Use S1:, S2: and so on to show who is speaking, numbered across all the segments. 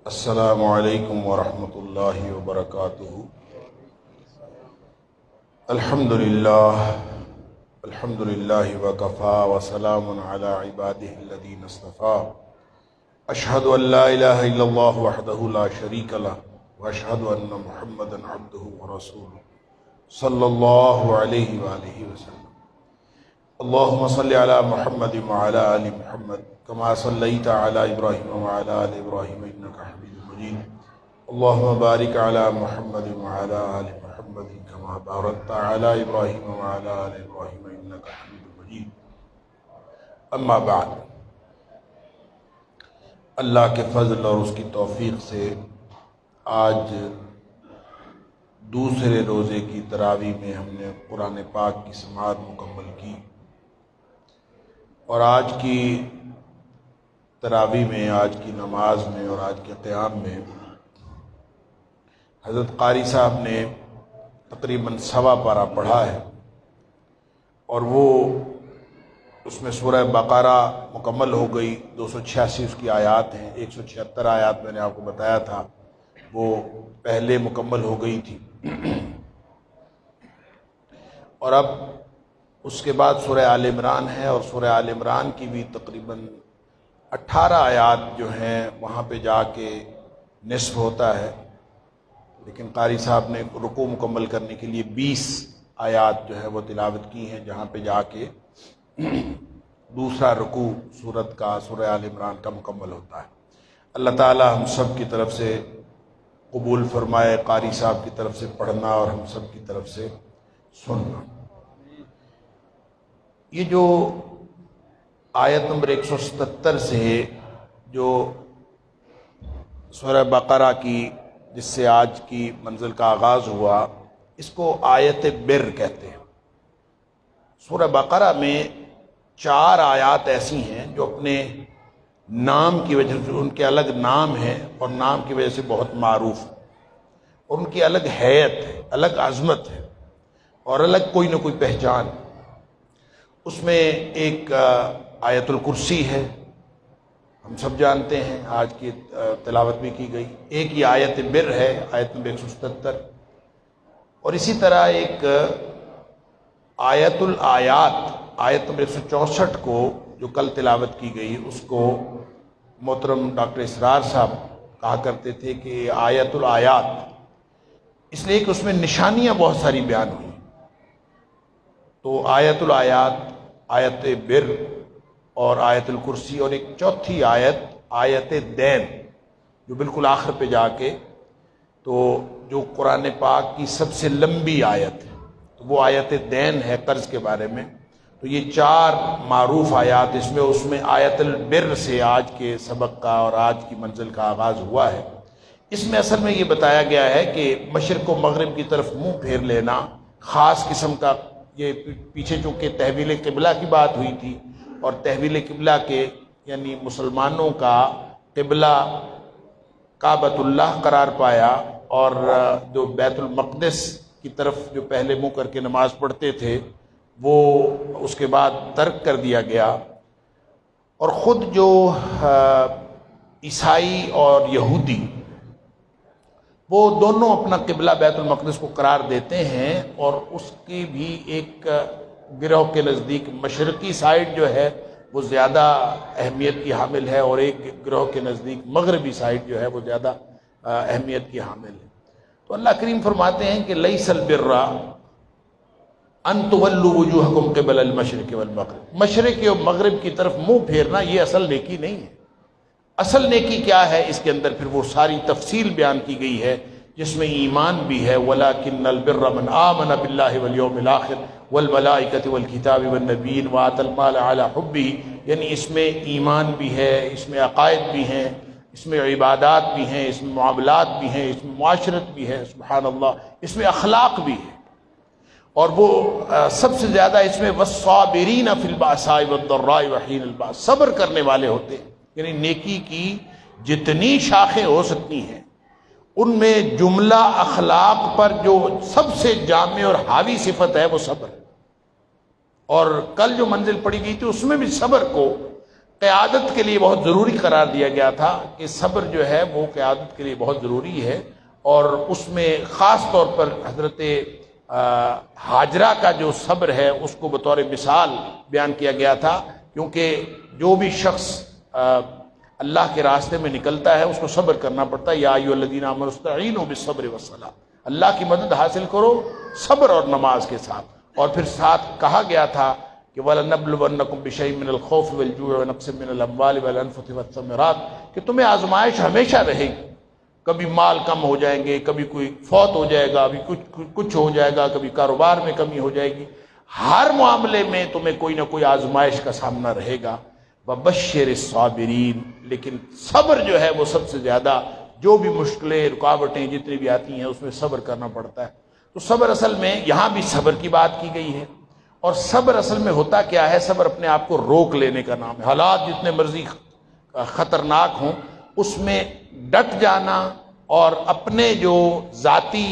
S1: السلام علیکم ورحمۃ اللہ وبرکاتہ۔ الحمد للہ وکفا وسلام علی عبادہ الذین اصطفیٰ۔ اشہد ان لا الہ الا اللہ وحدہ لا شریک لہ واشہد ان محمدا عبدہ ورسولہ صلی اللہ علیہ وآلہ وسلم۔ اللہم صلی علی محمد وعلی آل محمد کما صلیت علی ابراہیم وعلی آل ابراہیم انک حمید مجید۔ اللہم بارک علی محمد وعلی آل محمد کما بارکت علی ابراہیم وعلی آل ابراہیم انک حمید مجید۔ اما بعد، اللہ کے فضل اور اس کی توفیق سے آج دوسرے روزے کی تراویح میں ہم نے قرآن پاک کی سماعت مکمل کی، اور آج کی تراویح میں، آج کی نماز میں اور آج کے قیام میں حضرت قاری صاحب نے تقریباً 1.25 پارہ پڑھا ہے، اور وہ اس میں سورہ بقرہ مکمل ہو گئی۔ 286 اس کی آیات ہیں، 176 آیات میں نے آپ کو بتایا تھا وہ پہلے مکمل ہو گئی تھی، اور اب اس کے بعد سورہ آل عمران ہے، اور سورہ آل عمران کی بھی تقریباً 18 آیات جو ہیں وہاں پہ جا کے نصف ہوتا ہے، لیکن قاری صاحب نے رکوع مکمل کرنے کے لیے 20 آیات جو ہے وہ تلاوت کی ہیں، جہاں پہ جا کے دوسرا رکوع سورت کا، سورہ آل عمران کا مکمل ہوتا ہے۔ اللہ تعالی ہم سب کی طرف سے قبول فرمائے، قاری صاحب کی طرف سے پڑھنا اور ہم سب کی طرف سے سننا۔ یہ جو آیت نمبر 177 سے جو سورہ بقرہ کی، جس سے آج کی منزل کا آغاز ہوا، اس کو آیت بر کہتے ہیں۔ سورہ بقرہ میں 4 آیات ایسی ہیں جو اپنے نام کی وجہ سے، ان کے الگ نام ہیں اور نام کی وجہ سے بہت معروف ہیں، اور ان کی الگ حیت ہے، الگ عظمت ہے، اور الگ کوئی نہ کوئی پہچان۔ اس میں ایک آیت الکرسی ہے، ہم سب جانتے ہیں، آج کی تلاوت بھی کی گئی۔ ایک یہ آیت بر ہے، آیت نمبر 177، اور اسی طرح ایک آیت الآیات، آیت نمبر 164 کو جو کل تلاوت کی گئی، اس کو محترم ڈاکٹر اسرار صاحب کہا کرتے تھے کہ آیت الآیات، اس لیے کہ اس میں نشانیاں بہت ساری بیان ہوئی۔ تو آیت الآیات، آیت بر اور آیت الکرسی، اور ایک چوتھی آیت، آیت دین، جو بالکل آخر پہ جا کے، تو جو قرآن پاک کی سب سے لمبی آیت ہے، تو وہ آیت دین ہے، قرض کے بارے میں۔ تو یہ 4 معروف آیات اس میں آیت البر سے آج کے سبق کا اور آج کی منزل کا آغاز ہوا ہے۔ اس میں اصل میں یہ بتایا گیا ہے کہ مشرق و مغرب کی طرف منہ پھیر لینا خاص قسم کا، یہ پیچھے چونکہ تحویل قبلہ کی بات ہوئی تھی، اور تحویل قبلہ کے یعنی مسلمانوں کا قبلہ کعبۃ اللہ قرار پایا، اور جو بیت المقدس کی طرف جو پہلے منہ کر کے نماز پڑھتے تھے وہ اس کے بعد ترک کر دیا گیا، اور خود جو عیسائی اور یہودی، وہ دونوں اپنا قبلہ بیت المقدس کو قرار دیتے ہیں، اور اس کی بھی ایک گروہ کے نزدیک مشرقی سائڈ جو ہے وہ زیادہ اہمیت کی حامل ہے، اور ایک گروہ کے نزدیک مغربی سائڈ جو ہے وہ زیادہ اہمیت کی حامل ہے۔ تو اللہ کریم فرماتے ہیں کہ لیس البر ان تولوا وجوہکم قبل المشرق والمغرب، مشرق و مغرب کی طرف منہ پھیرنا یہ اصل نیکی نہیں ہے۔ اصل نیکی کیا ہے، اس کے اندر پھر وہ ساری تفصیل بیان کی گئی ہے، جس میں ایمان بھی ہے، وَلَكِنَّ الْبِرَّ مَنْ آمَنَ بِاللَّهِ وَالْيَوْمِ الْآخِرِ وَالْمَلَائِكَةِ وَالْكِتَابِ وَالنَّبِيِّينَ وَآتَى الْمَالَ عَلَى حُبِّهِ، یعنی اس میں ایمان بھی ہے، اس میں عقائد بھی ہیں، اس میں عبادات بھی ہیں، اس میں معاملات بھی ہیں، اس میں معاشرت بھی ہے، سبحان اللہ، اس میں اخلاق بھی ہے، اور وہ سب سے زیادہ اس میں وَالصَّابِرِينَ فِي الْبَأْسَاءِ وَالضَّرَّاءِ وَحِينَ الْبَأْسِ، صبر کرنے والے ہوتے ہیں۔ یعنی نیکی کی جتنی شاخیں ہو سکتی ہیں، ان میں جملہ اخلاق پر جو سب سے جامع اور حاوی صفت ہے وہ صبر ہے، اور کل جو منزل پڑھی گئی تھی اس میں بھی صبر کو قیادت کے لیے بہت ضروری قرار دیا گیا تھا کہ صبر جو ہے وہ قیادت کے لیے بہت ضروری ہے، اور اس میں خاص طور پر حضرت ہاجرہ کا جو صبر ہے اس کو بطور مثال بیان کیا گیا تھا، کیونکہ جو بھی شخص اللہ کے راستے میں نکلتا ہے اس کو صبر کرنا پڑتا ہے۔ یا ایھا الذین آمنوا استعینوا بالصبر والصلاۃ، اللہ کی مدد حاصل کرو صبر اور نماز کے ساتھ، اور پھر ساتھ کہا گیا تھا کہ وَلَنَبْلُوَنَّكُمْ بِشَيْءٍ مِّنَ الْخَوْفِ وَالْجُوعِ وَنَقْصٍ مِّنَ الْأَمْوَالِ وَالْأَنفُسِ وَالثَّمَرَاتِ، کہ تمہیں آزمائش ہمیشہ رہے گی، کبھی مال کم ہو جائیں گے، کبھی کوئی فوت ہو جائے گا، کبھی کچھ ہو جائے گا، کبھی کاروبار میں کمی ہو جائے گی، ہر معاملے میں تمہیں کوئی نہ کوئی آزمائش کا سامنا رہے گا۔ وَبَشِّرِ الصَّابِرِينَ، لیکن صبر جو ہے وہ سب سے زیادہ، جو بھی مشکلیں رکاوٹیں جتنی بھی آتی ہیں اس میں صبر کرنا پڑتا ہے۔ تو صبر اصل میں یہاں بھی صبر کی بات کی گئی ہے، اور صبر اصل میں ہوتا کیا ہے؟ صبر اپنے آپ کو روک لینے کا نام ہے۔ حالات جتنے مرضی خطرناک ہوں اس میں ڈٹ جانا، اور اپنے جو ذاتی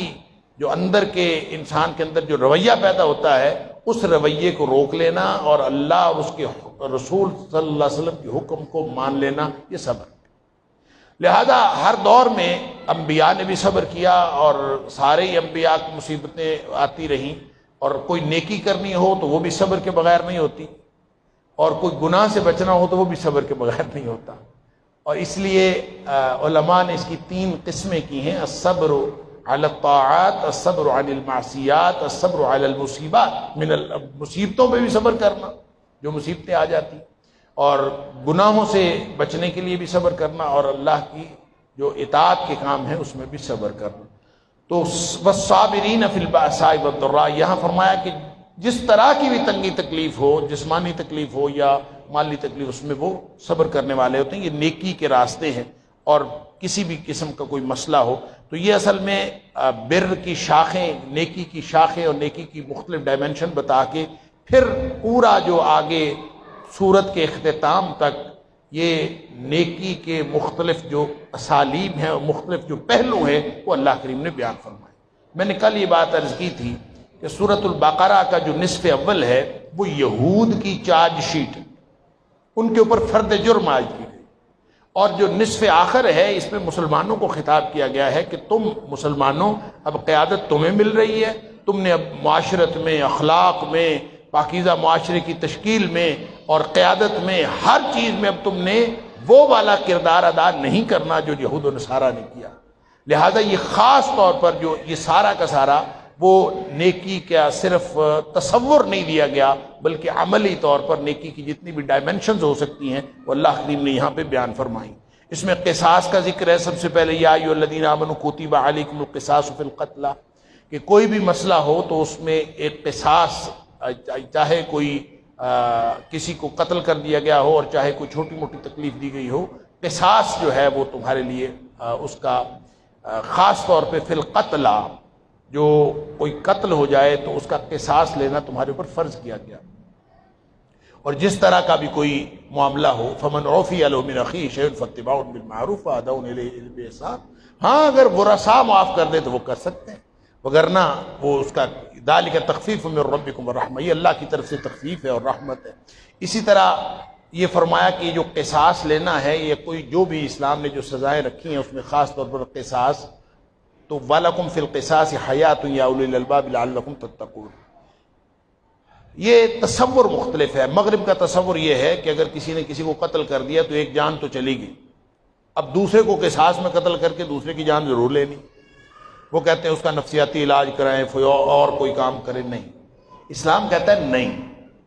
S1: جو اندر کے انسان کے اندر جو رویہ پیدا ہوتا ہے اس رویے کو روک لینا، اور اللہ اور اس کے رسول صلی اللہ علیہ وسلم کے حکم کو مان لینا، یہ صبر۔ لہذا ہر دور میں انبیاء نے بھی صبر کیا، اور سارے ہی انبیاء کی مصیبتیں آتی رہیں، اور کوئی نیکی کرنی ہو تو وہ بھی صبر کے بغیر نہیں ہوتی، اور کوئی گناہ سے بچنا ہو تو وہ بھی صبر کے بغیر نہیں ہوتا۔ اور اس لیے علماء نے اس کی 3 قسمیں کی ہیں: الصبر علی الطاعات، الصبر عن المعصیات، الصبر علی المصیبات، مصیبتوں پہ بھی صبر کرنا جو مصیبتیں آ جاتی، اور گناہوں سے بچنے کے لیے بھی صبر کرنا، اور اللہ کی جو اطاعت کے کام ہیں اس میں بھی صبر کرنا۔ تو والصابرین فی البأساء والضراء، یہاں فرمایا کہ جس طرح کی بھی تنگی تکلیف ہو، جسمانی تکلیف ہو یا مالی تکلیف، اس میں وہ صبر کرنے والے ہوتے ہیں۔ یہ نیکی کے راستے ہیں، اور کسی بھی قسم کا کوئی مسئلہ ہو تو یہ اصل میں بر کی شاخیں، نیکی کی شاخیں اور نیکی کی مختلف ڈائمنشن بتا کے پھر پورا جو آگے سورت کے اختتام تک یہ نیکی کے مختلف جو اسالیب ہیں اور مختلف جو پہلو ہیں وہ اللہ کریم نے بیان فرمائے۔ میں نے کل یہ بات عرض کی تھی کہ سورۃ البقرہ کا جو نصف اول ہے وہ یہود کی چارج شیٹ، ان کے اوپر فرد جرم عائد کی گئی، اور جو نصف آخر ہے اس میں مسلمانوں کو خطاب کیا گیا ہے کہ تم مسلمانوں اب قیادت تمہیں مل رہی ہے، تم نے اب معاشرت میں، اخلاق میں، پاکیزہ معاشرے کی تشکیل میں اور قیادت میں، ہر چیز میں اب تم نے وہ والا کردار ادا نہیں کرنا جو یہود و نصارہ نے کیا۔ لہذا یہ خاص طور پر جو یہ سارا کا سارا وہ نیکی کا صرف تصور نہیں دیا گیا بلکہ عملی طور پر نیکی کی جتنی بھی ڈائمنشنز ہو سکتی ہیں وہ اللہ کریم نے یہاں پہ بیان فرمائی۔ اس میں قصاص کا ذکر ہے سب سے پہلے، یا ایھا الذین آمنوا کتب علیکم القصاص فی القتل، کہ کوئی بھی مسئلہ ہو تو اس میں ایک قصاص، چاہے کوئی کسی کو قتل کر دیا گیا ہو اور چاہے کوئی چھوٹی موٹی تکلیف دی گئی ہو، قصاص جو ہے وہ تمہارے لیے اس کا خاص طور پہ فی القتل، جو کوئی قتل ہو جائے تو اس کا قصاص لینا تمہارے اوپر فرض کیا گیا، اور جس طرح کا بھی کوئی معاملہ ہو، فمن عفی له من اخیہ شیء فاتباع بالمعروف واداء الیہ باحسان، ہاں اگر ورثاء معاف کر دے تو وہ کر سکتے ہیں، وگرنہ وہ اس کا ذالک تخفیف من ربکم الرحمہ، یہ اللہ کی طرف سے تخفیف ہے اور رحمت ہے۔ اسی طرح یہ فرمایا کہ یہ جو قصاص لینا ہے، یہ کوئی جو بھی اسلام نے جو سزائیں رکھی ہیں اس میں خاص طور پر قصاص، تو وَلَكُمْ فِي الْقِصَاصِ حَيَاةٌ يَا أُولِي الْأَلْبَابِ لَعَلَّكُمْ تَتَّقُونَ۔ یہ تصور مختلف ہے۔ مغرب کا تصور یہ ہے کہ اگر کسی نے کسی کو قتل کر دیا تو ایک جان تو چلی گئی، اب دوسرے کو قصاص میں قتل کر کے دوسرے کی جان ضرور لینی، وہ کہتے ہیں اس کا نفسیاتی علاج کرائیں اور کوئی کام کریں، نہیں، اسلام کہتا ہے نہیں،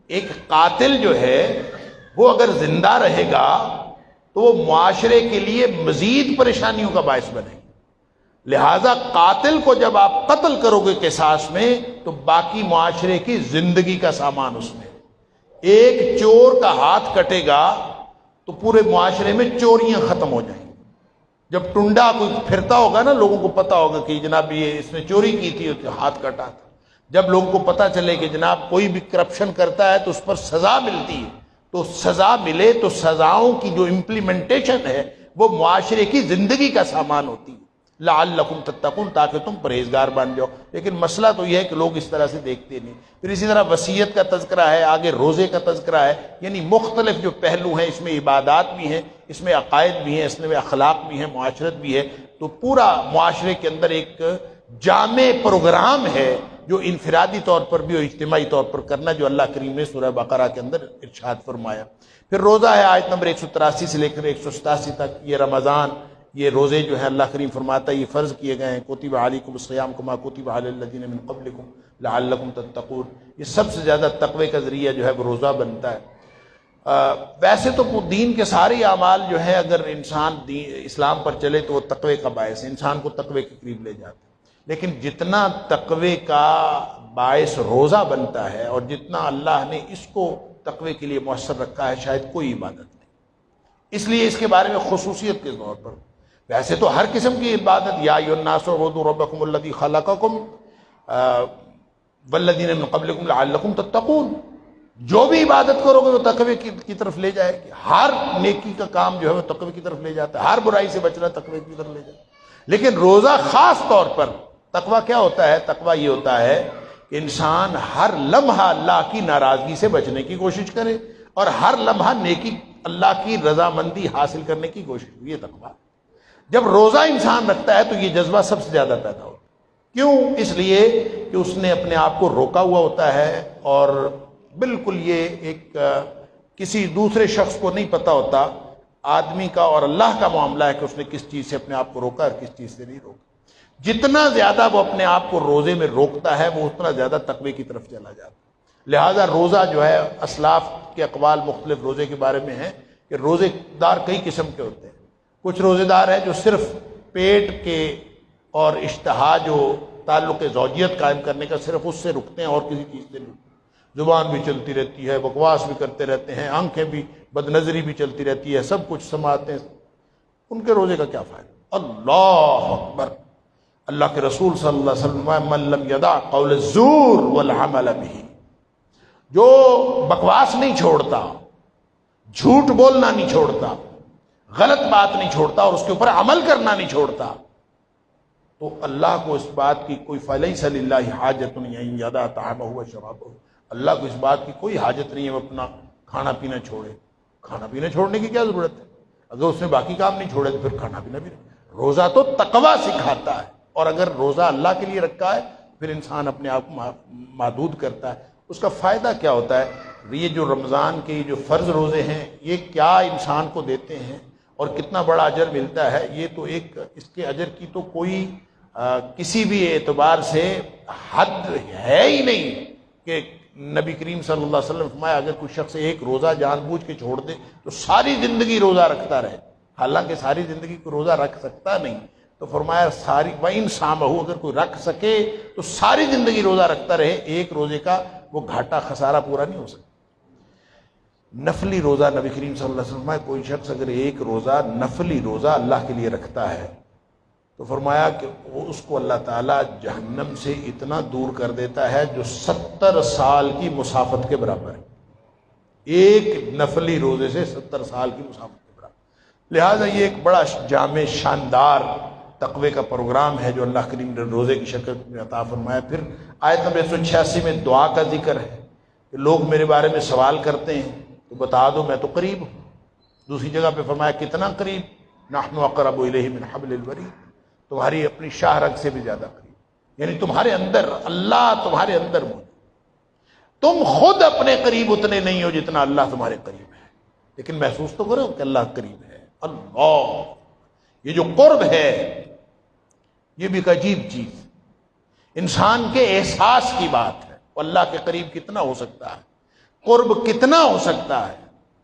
S1: ایک قاتل جو ہے وہ اگر زندہ رہے گا تو وہ معاشرے کے لیے مزید پریشانیوں کا باعث بنے گا، لہذا قاتل کو جب آپ قتل کرو گے قصاص میں تو باقی معاشرے کی زندگی کا سامان اس میں، ایک چور کا ہاتھ کٹے گا تو پورے معاشرے میں چوریاں ختم ہو جائیں گی۔ جب ٹنڈا کوئی پھرتا ہوگا نا، لوگوں کو پتا ہوگا کہ جناب یہ اس نے چوری کی تھی، ہاتھ کٹا تھا، جب لوگوں کو پتا چلے کہ جناب کوئی بھی کرپشن کرتا ہے تو اس پر سزا ملتی ہے، تو سزا ملے تو سزاؤں کی جو امپلیمنٹیشن ہے وہ معاشرے کی زندگی کا سامان ہوتی ہے۔ لعلکم تتقون، تاکہ تم پرہیزگار بن جاؤ۔ لیکن مسئلہ تو یہ ہے کہ لوگ اس طرح سے دیکھتے نہیں۔ پھر اسی طرح وصیت کا تذکرہ ہے، آگے روزے کا تذکرہ ہے، یعنی مختلف جو پہلو ہیں، اس میں عبادات بھی ہیں، اس میں عقائد بھی ہیں، اس میں اخلاق بھی ہیں، معاشرت بھی ہے۔ تو پورا معاشرے کے اندر ایک جامع پروگرام ہے جو انفرادی طور پر بھی اور اجتماعی طور پر کرنا، جو اللہ کریم نے سورہ بقرہ کے اندر ارشاد فرمایا۔ پھر روزہ ہے، آیت نمبر 183 سے لے کر 187 تک، یہ رمضان، یہ روزے جو ہیں اللہ کریم فرماتا ہے یہ فرض کیے گئے ہیں، کتب علیکم الصیام کما کتب علی الذین من قبلکم لعلکم تتقون۔ یہ سب سے زیادہ تقوی کا ذریعہ جو ہے وہ روزہ بنتا ہے۔ ویسے تو دین کے سارے اعمال جو ہے اگر انسان اسلام پر چلے تو وہ تقوی کا باعث ہے، انسان کو تقوی کے قریب لے جاتا ہے۔ لیکن جتنا تقوی کا باعث روزہ بنتا ہے اور جتنا اللہ نے اس کو تقوی کے لیے مؤثر رکھا ہے، شاید کوئی عبادت نہیں۔ اس لیے اس کے بارے میں خصوصیت کے طور پر، ویسے تو ہر قسم کی عبادت، یا ایھا الناس اعبدوا ربکم الذی خلقکم والذین من قبلکم لعلکم تتقون، جو بھی عبادت کرو گے وہ تقوی کی طرف لے جائے گی۔ ہر نیکی کا کام جو ہے وہ تقوی کی طرف لے جاتا ہے، ہر برائی سے بچنا تقوی کی طرف لے جاتا ہے۔ لیکن روزہ خاص طور پر، تقوی کیا ہوتا ہے؟ تقوی یہ ہوتا ہے کہ انسان ہر لمحہ اللہ کی ناراضگی سے بچنے کی کوشش کرے اور ہر لمحہ نیکی، اللہ کی رضامندی حاصل کرنے کی کوشش کرے، یہ تقوی۔ جب روزہ انسان رکھتا ہے تو یہ جذبہ سب سے زیادہ پیدا ہوتا ہے۔ کیوں؟ اس لیے کہ اس نے اپنے آپ کو روکا ہوا ہوتا ہے اور بالکل یہ ایک کسی دوسرے شخص کو نہیں پتہ ہوتا، آدمی کا اور اللہ کا معاملہ ہے کہ اس نے کس چیز سے اپنے آپ کو روکا اور کس چیز سے نہیں روکا۔ جتنا زیادہ وہ اپنے آپ کو روزے میں روکتا ہے وہ اتنا زیادہ تقوی کی طرف چلا جاتا ہے۔ لہٰذا روزہ جو ہے، اسلاف کے اقوال مختلف روزے کے بارے میں ہیں کہ روزے دار کئی قسم کے ہوتے ہیں۔ کچھ روزے دار ہیں جو صرف پیٹ کے اور اشتہا جو تعلق زوجیت قائم کرنے کا صرف اس سے رکتے ہیں اور کسی چیز سے نہیں۔ زبان بھی چلتی رہتی ہے، بکواس بھی کرتے رہتے ہیں، آنکھیں بھی، بد نظری بھی چلتی رہتی ہے، سب کچھ سماعتیں، ان کے روزے کا کیا فائدہ؟ اللہ اکبر! اللہ کے رسول صلی اللہ علیہ وسلم، من لم یدع قول الزور والعمل به، جو بکواس نہیں چھوڑتا، جھوٹ بولنا نہیں چھوڑتا، غلط بات نہیں چھوڑتا اور اس کے اوپر عمل کرنا نہیں چھوڑتا، تو اللہ کو اس بات کی کوئی فلیس للہ حاجۃ ان یدع طعامہ وشرابہ، اللہ کو اس بات کی کوئی حاجت نہیں ہے وہ اپنا کھانا پینا چھوڑے۔ کھانا پینا چھوڑنے کی کیا ضرورت ہے؟ اگر اس نے باقی کام نہیں چھوڑے تو پھر کھانا پینا بھی نہیں۔ روزہ تو تقوی سکھاتا ہے، اور اگر روزہ اللہ کے لیے رکھا ہے پھر انسان اپنے آپ کو محدود کرتا ہے۔ اس کا فائدہ کیا ہوتا ہے؟ یہ جو رمضان کے جو فرض روزے ہیں یہ کیا انسان کو دیتے ہیں اور کتنا بڑا اجر ملتا ہے، یہ تو ایک، اس کے اجر کی تو کوئی کسی بھی اعتبار سے حد ہے ہی نہیں کہ نبی کریم صلی اللہ علیہ وسلم فرمایا اگر کوئی شخص ایک روزہ جان بوجھ کے چھوڑ دے تو ساری زندگی روزہ رکھتا رہے، حالانکہ ساری زندگی کو روزہ رکھ سکتا نہیں، تو فرمایا ساری وَإِنْ صَامَهُ، اگر کوئی رکھ سکے تو ساری زندگی روزہ رکھتا رہے، ایک روزے کا وہ گھاٹا خسارہ پورا نہیں ہو سکتا۔ نفلی روزہ، نبی کریم صلی اللہ علیہ وسلم، کوئی شخص اگر ایک روزہ نفلی روزہ اللہ کے لیے رکھتا ہے تو فرمایا کہ وہ اس کو اللہ تعالیٰ جہنم سے اتنا دور کر دیتا ہے جو 70 سال کی مسافت کے برابر ہے۔ ایک نفلی روزے سے 70 سال کی مسافت کے برابر۔ لہٰذا یہ ایک بڑا جامع شاندار تقوی کا پروگرام ہے جو اللہ کریم نے روزے کی شکل میں عطا فرمایا۔ پھر آیت نمبر 186 میں دعا کا ذکر ہے کہ لوگ میرے بارے میں سوال کرتے ہیں تو بتا دو میں تو قریب ہوں۔ دوسری جگہ پہ فرمایا کتنا قریب، نحن اقرب الیہ من حبل الورید، تمہاری اپنی شاہ رگ سے بھی زیادہ قریب، یعنی تمہارے اندر اللہ تمہارے اندر موجود، تم خود اپنے قریب اتنے نہیں ہو جتنا اللہ تمہارے قریب ہے، لیکن محسوس تو کرو کہ اللہ قریب ہے۔ اللہ، یہ جو قرب ہے یہ بھی ایک عجیب چیز، انسان کے احساس کی بات ہے۔ اللہ کے قریب کتنا ہو سکتا ہے، قرب کتنا ہو سکتا ہے؟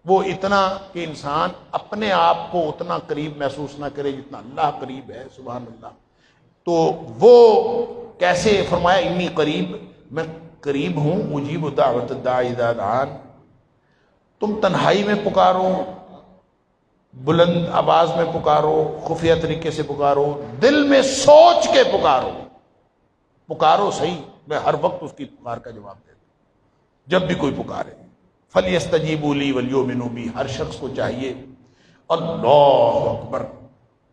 S1: وہ اتنا کہ انسان اپنے آپ کو اتنا قریب محسوس نہ کرے جتنا اللہ قریب ہے، سبحان اللہ۔ تو وہ کیسے؟ فرمایا انی قریب، میں قریب ہوں، مجیب دعوت الداعی اذا دعان۔ تم تنہائی میں پکارو، بلند آواز میں پکارو، خفیہ طریقے سے پکارو، دل میں سوچ کے پکارو، پکارو صحیح، میں ہر وقت اس کی پکار کا جواب دیتا ہوں جب بھی کوئی پکارے۔ فَلْيَسْتَجِيبُوا لِي وَلْيُؤْمِنُوا بِي، ہر شخص کو چاہیے اللہ اکبر،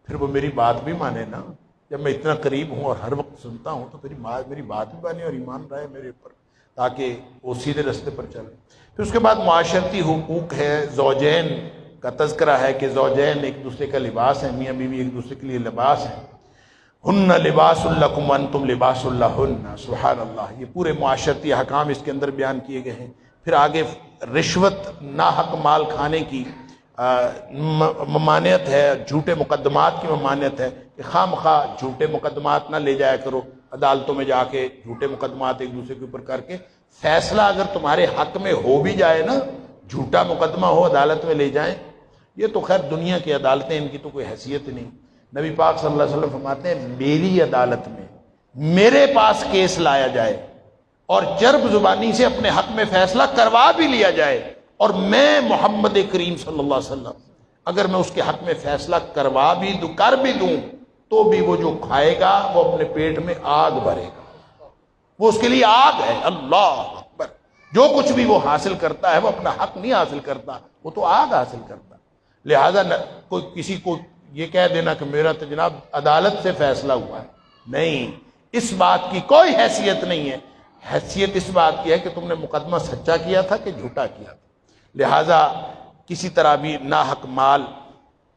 S1: پھر وہ میری بات بھی مانے نا، جب میں اتنا قریب ہوں اور ہر وقت سنتا ہوں تو میری بات بھی مانے اور ایمان رہے میرے اوپر، تاکہ وہ سیدھے راستے پر چلے۔ پھر اس کے بعد معاشرتی حقوق ہے، زوجین کا تذکرہ ہے کہ زوجین ایک دوسرے کا لباس ہیں، میاں بیوی ایک دوسرے کے لیے لباس ہیں۔ ہن لباس لکم وانتم لباس لہن، سبحان اللہ، یہ پورے معاشرتی احکام اس کے اندر بیان کیے گئے ہیں۔ پھر آگے رشوت، ناحق مال کھانے کی ممانعت ہے، جھوٹے مقدمات کی ممانعت ہے کہ خواہ مخواہ جھوٹے مقدمات نہ لے جایا کرو عدالتوں میں جا کے، جھوٹے مقدمات ایک دوسرے کے اوپر کر کے فیصلہ اگر تمہارے حق میں ہو بھی جائے نا، جھوٹا مقدمہ ہو عدالت میں لے جائیں، یہ تو خیر دنیا کی عدالتیں، ان کی تو کوئی حیثیت نہیں۔ نبی پاک صلی اللہ علیہ وسلم فرماتے ہیں میری عدالت میں میرے پاس کیس لایا جائے اور چرب زبانی سے اپنے حق میں فیصلہ کروا بھی لیا جائے، اور میں محمد کریم صلی اللہ علیہ وسلم اگر میں اس کے حق میں فیصلہ کروا بھی دوں، کر بھی دوں، تو بھی وہ جو کھائے گا وہ اپنے پیٹ میں آگ بھرے گا، وہ اس کے لیے آگ ہے۔ اللہ اکبر، جو کچھ بھی وہ حاصل کرتا ہے وہ اپنا حق نہیں حاصل کرتا، وہ تو آگ حاصل کرتا۔ لہذا کوئی کسی کو یہ کہہ دینا کہ میرا تو جناب عدالت سے فیصلہ ہوا ہے، نہیں، اس بات کی کوئی حیثیت نہیں ہے۔ حیثیت اس بات کی ہے کہ تم نے مقدمہ سچا کیا تھا کہ جھوٹا کیا تھا۔ لہذا کسی طرح بھی ناحق مال،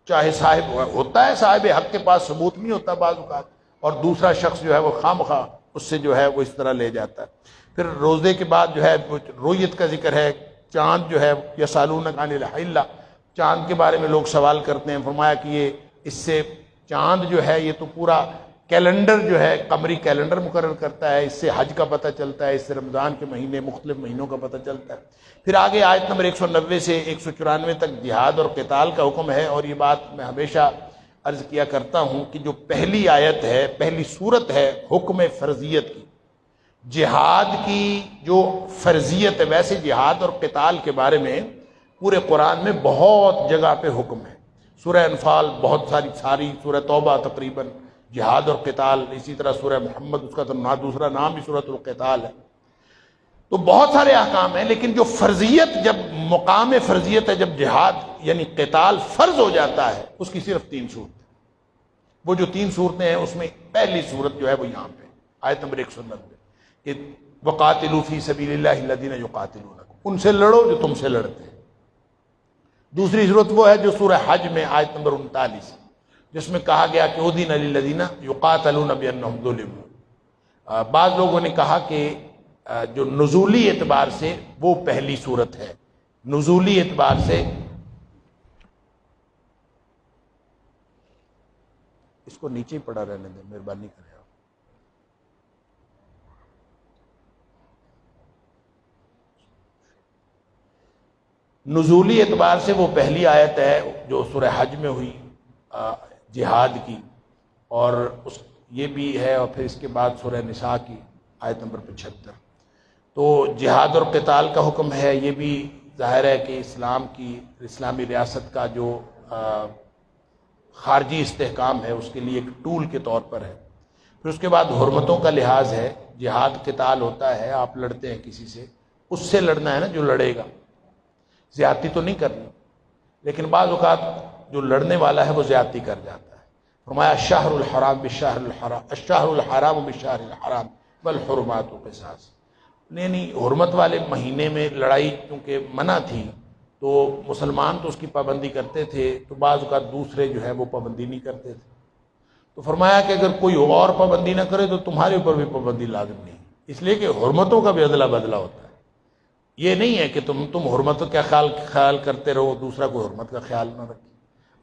S1: چاہے صاحب ہوتا ہے، صاحب حق کے پاس ثبوت نہیں ہوتا بعض اوقات، اور دوسرا شخص جو ہے وہ خواہ مخواہ اس سے جو ہے وہ اس طرح لے جاتا ہے۔ پھر روزے کے بعد جو ہے رویت کا ذکر ہے، چاند جو ہے یسالونک عن الحلہ، چاند کے بارے میں لوگ سوال کرتے ہیں، فرمایا کہ یہ اس سے چاند جو ہے یہ تو پورا کیلنڈر جو ہے قمری کیلنڈر مقرر کرتا ہے، اس سے حج کا پتہ چلتا ہے، اس سے رمضان کے مہینے، مختلف مہینوں کا پتہ چلتا ہے۔ پھر آگے آیت نمبر 190 سے 194 تک جہاد اور قتال کا حکم ہے، اور یہ بات میں ہمیشہ عرض کیا کرتا ہوں کہ جو پہلی آیت ہے، پہلی صورت ہے حکم فرضیت کی، جہاد کی جو فرضیت ہے، ویسے جہاد اور قتال کے بارے میں پورے قرآن میں بہت جگہ پہ حکم ہے۔ سورہ انفال بہت ساری، سورہ توبہ تقریباً جہاد اور قتال، اسی طرح سورہ محمد، اس کا تو دوسرا نام بھی سورۃ القتال ہے۔ تو بہت سارے احکام ہیں، لیکن جو فرضیت، جب مقام فرضیت ہے، جب جہاد یعنی قتال فرض ہو جاتا ہے، اس کی صرف 3 صورتیں، وہ جو 3 صورتیں ہیں اس میں پہلی صورت جو ہے وہ یہاں پہ آیت نمبر 190 کہ وَقَاتِلُوا فِي سَبِيلِ اللَّهِ الَّذِينَ يُقَاتِلُونَكُمْ، ان سے لڑو جو تم سے لڑتے ہیں۔ دوسری صورت وہ ہے جو سورہ حج میں آیت نمبر 39، جس میں کہا گیا کہ اُذِنَ لِلَّذِينَ يُقَاتَلُونَ بِأَنَّهُمْ ظُلِمُوا۔ بعض لوگوں نے کہا کہ جو نزولی اعتبار سے وہ پہلی صورت ہے، نزولی اعتبار سے اس کو نیچے ہی پڑا رہنے دیں، مہربانی کریں۔ نزولی اعتبار سے وہ پہلی آیت ہے جو سورہ حج میں ہوئی جہاد کی، اور یہ بھی ہے، اور پھر اس کے بعد سورہ نساء کی آیت نمبر 75۔ تو جہاد اور قتال کا حکم ہے، یہ بھی ظاہر ہے کہ اسلامی ریاست کا جو خارجی استحکام ہے اس کے لیے ایک ٹول کے طور پر ہے۔ پھر اس کے بعد حرمتوں کا لحاظ ہے، جہاد قتال ہوتا ہے، آپ لڑتے ہیں کسی سے، اس سے لڑنا ہے نا جو لڑے گا، زیادتی تو نہیں کرنی، لیکن بعض اوقات جو لڑنے والا ہے وہ زیادتی کر جاتا ہے۔ فرمایا الشہر الحرام بالشہر الحرام، الشہر الحرام بالشہر الحرام والحرمات قصاص، یعنی حرمت والے مہینے میں لڑائی چونکہ منع تھی تو مسلمان تو اس کی پابندی کرتے تھے، تو بعض اوقات دوسرے جو ہے وہ پابندی نہیں کرتے تھے۔ تو فرمایا کہ اگر کوئی اور پابندی نہ کرے تو تمہارے اوپر بھی پابندی لازم نہیں، اس لیے کہ حرمتوں کا بھی ادلا بدلہ ہوتا ہے۔ یہ نہیں ہے کہ تم حرمتوں کا خیال کرتے رہو، دوسرا کوئی حرمت کا خیال نہ رکھے،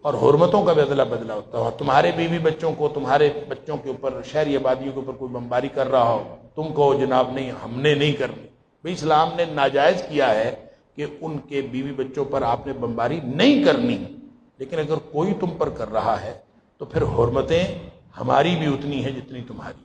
S1: اور حرمتوں کا بھی ادلا بدلہ ہوتا ہے۔ اور تمہارے بیوی بچوں کو، تمہارے بچوں کے اوپر، شہری آبادیوں کے اوپر کوئی بمباری کر رہا ہو، تم کہو جناب نہیں ہم نے نہیں کرنی، بھئی اسلام نے ناجائز کیا ہے کہ ان کے بیوی بچوں پر آپ نے بمباری نہیں کرنی، لیکن اگر کوئی تم پر کر رہا ہے تو پھر حرمتیں ہماری بھی اتنی ہیں جتنی تمہاری،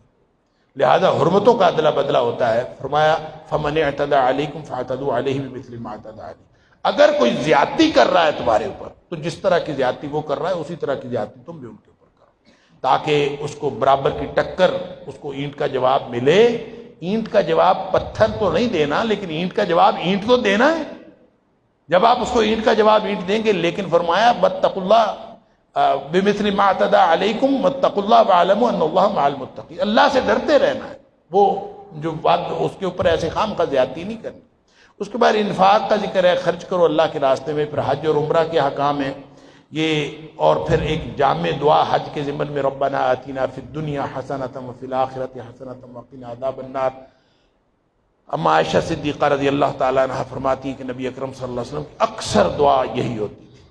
S1: لہذا حرمتوں کا ادلا بدلہ ہوتا ہے۔ فرمایا فَمَنِ اعْتَدَى عَلَيْكُمْ فَاعْتَدُوا عَلَيْهِ بِمِثْلِ مَا اعْتَدَى عَلَيْكُمْ، اگر کوئی زیادتی کر رہا ہے تمہارے اوپر تو جس طرح کی زیادتی وہ کر رہا ہے اسی طرح کی زیادتی تم بھی ان کے اوپر کرو، تاکہ اس کو برابر کی ٹکر، اس کو اینٹ کا جواب ملے۔ اینٹ کا جواب پتھر تو نہیں دینا، لیکن اینٹ کا جواب اینٹ تو دینا ہے۔ جب آپ اس کو اینٹ کا جواب اینٹ دیں گے، لیکن فرمایا وَاتَّقُوا اللَّهَ، بمثل ما اعتدى علیکم واتقوا اللہ واعلموا ان اللہ مع المتقین، اللہ سے ڈرتے رہنا ہے، وہ جو بات اس کے اوپر ایسے خام کا زیادتی نہیں کرنی۔ اس کے بعد انفاق کا ذکر ہے، خرچ کرو اللہ کے راستے میں، پھر حج اور عمرہ کے احکام ہیں یہ، اور پھر ایک جامع دعا حج کے ضمن میں ربنا آتنا فی الدنیا حسنۃ وفی الآخرۃ حسنۃ وقنا عذاب النار۔ اما عائشہ صدیقہ رضی اللہ تعالیٰ عنہ فرماتی ہیں کہ نبی اکرم صلی اللہ علیہ وسلم کی اکثر دعا یہی ہوتی تھی،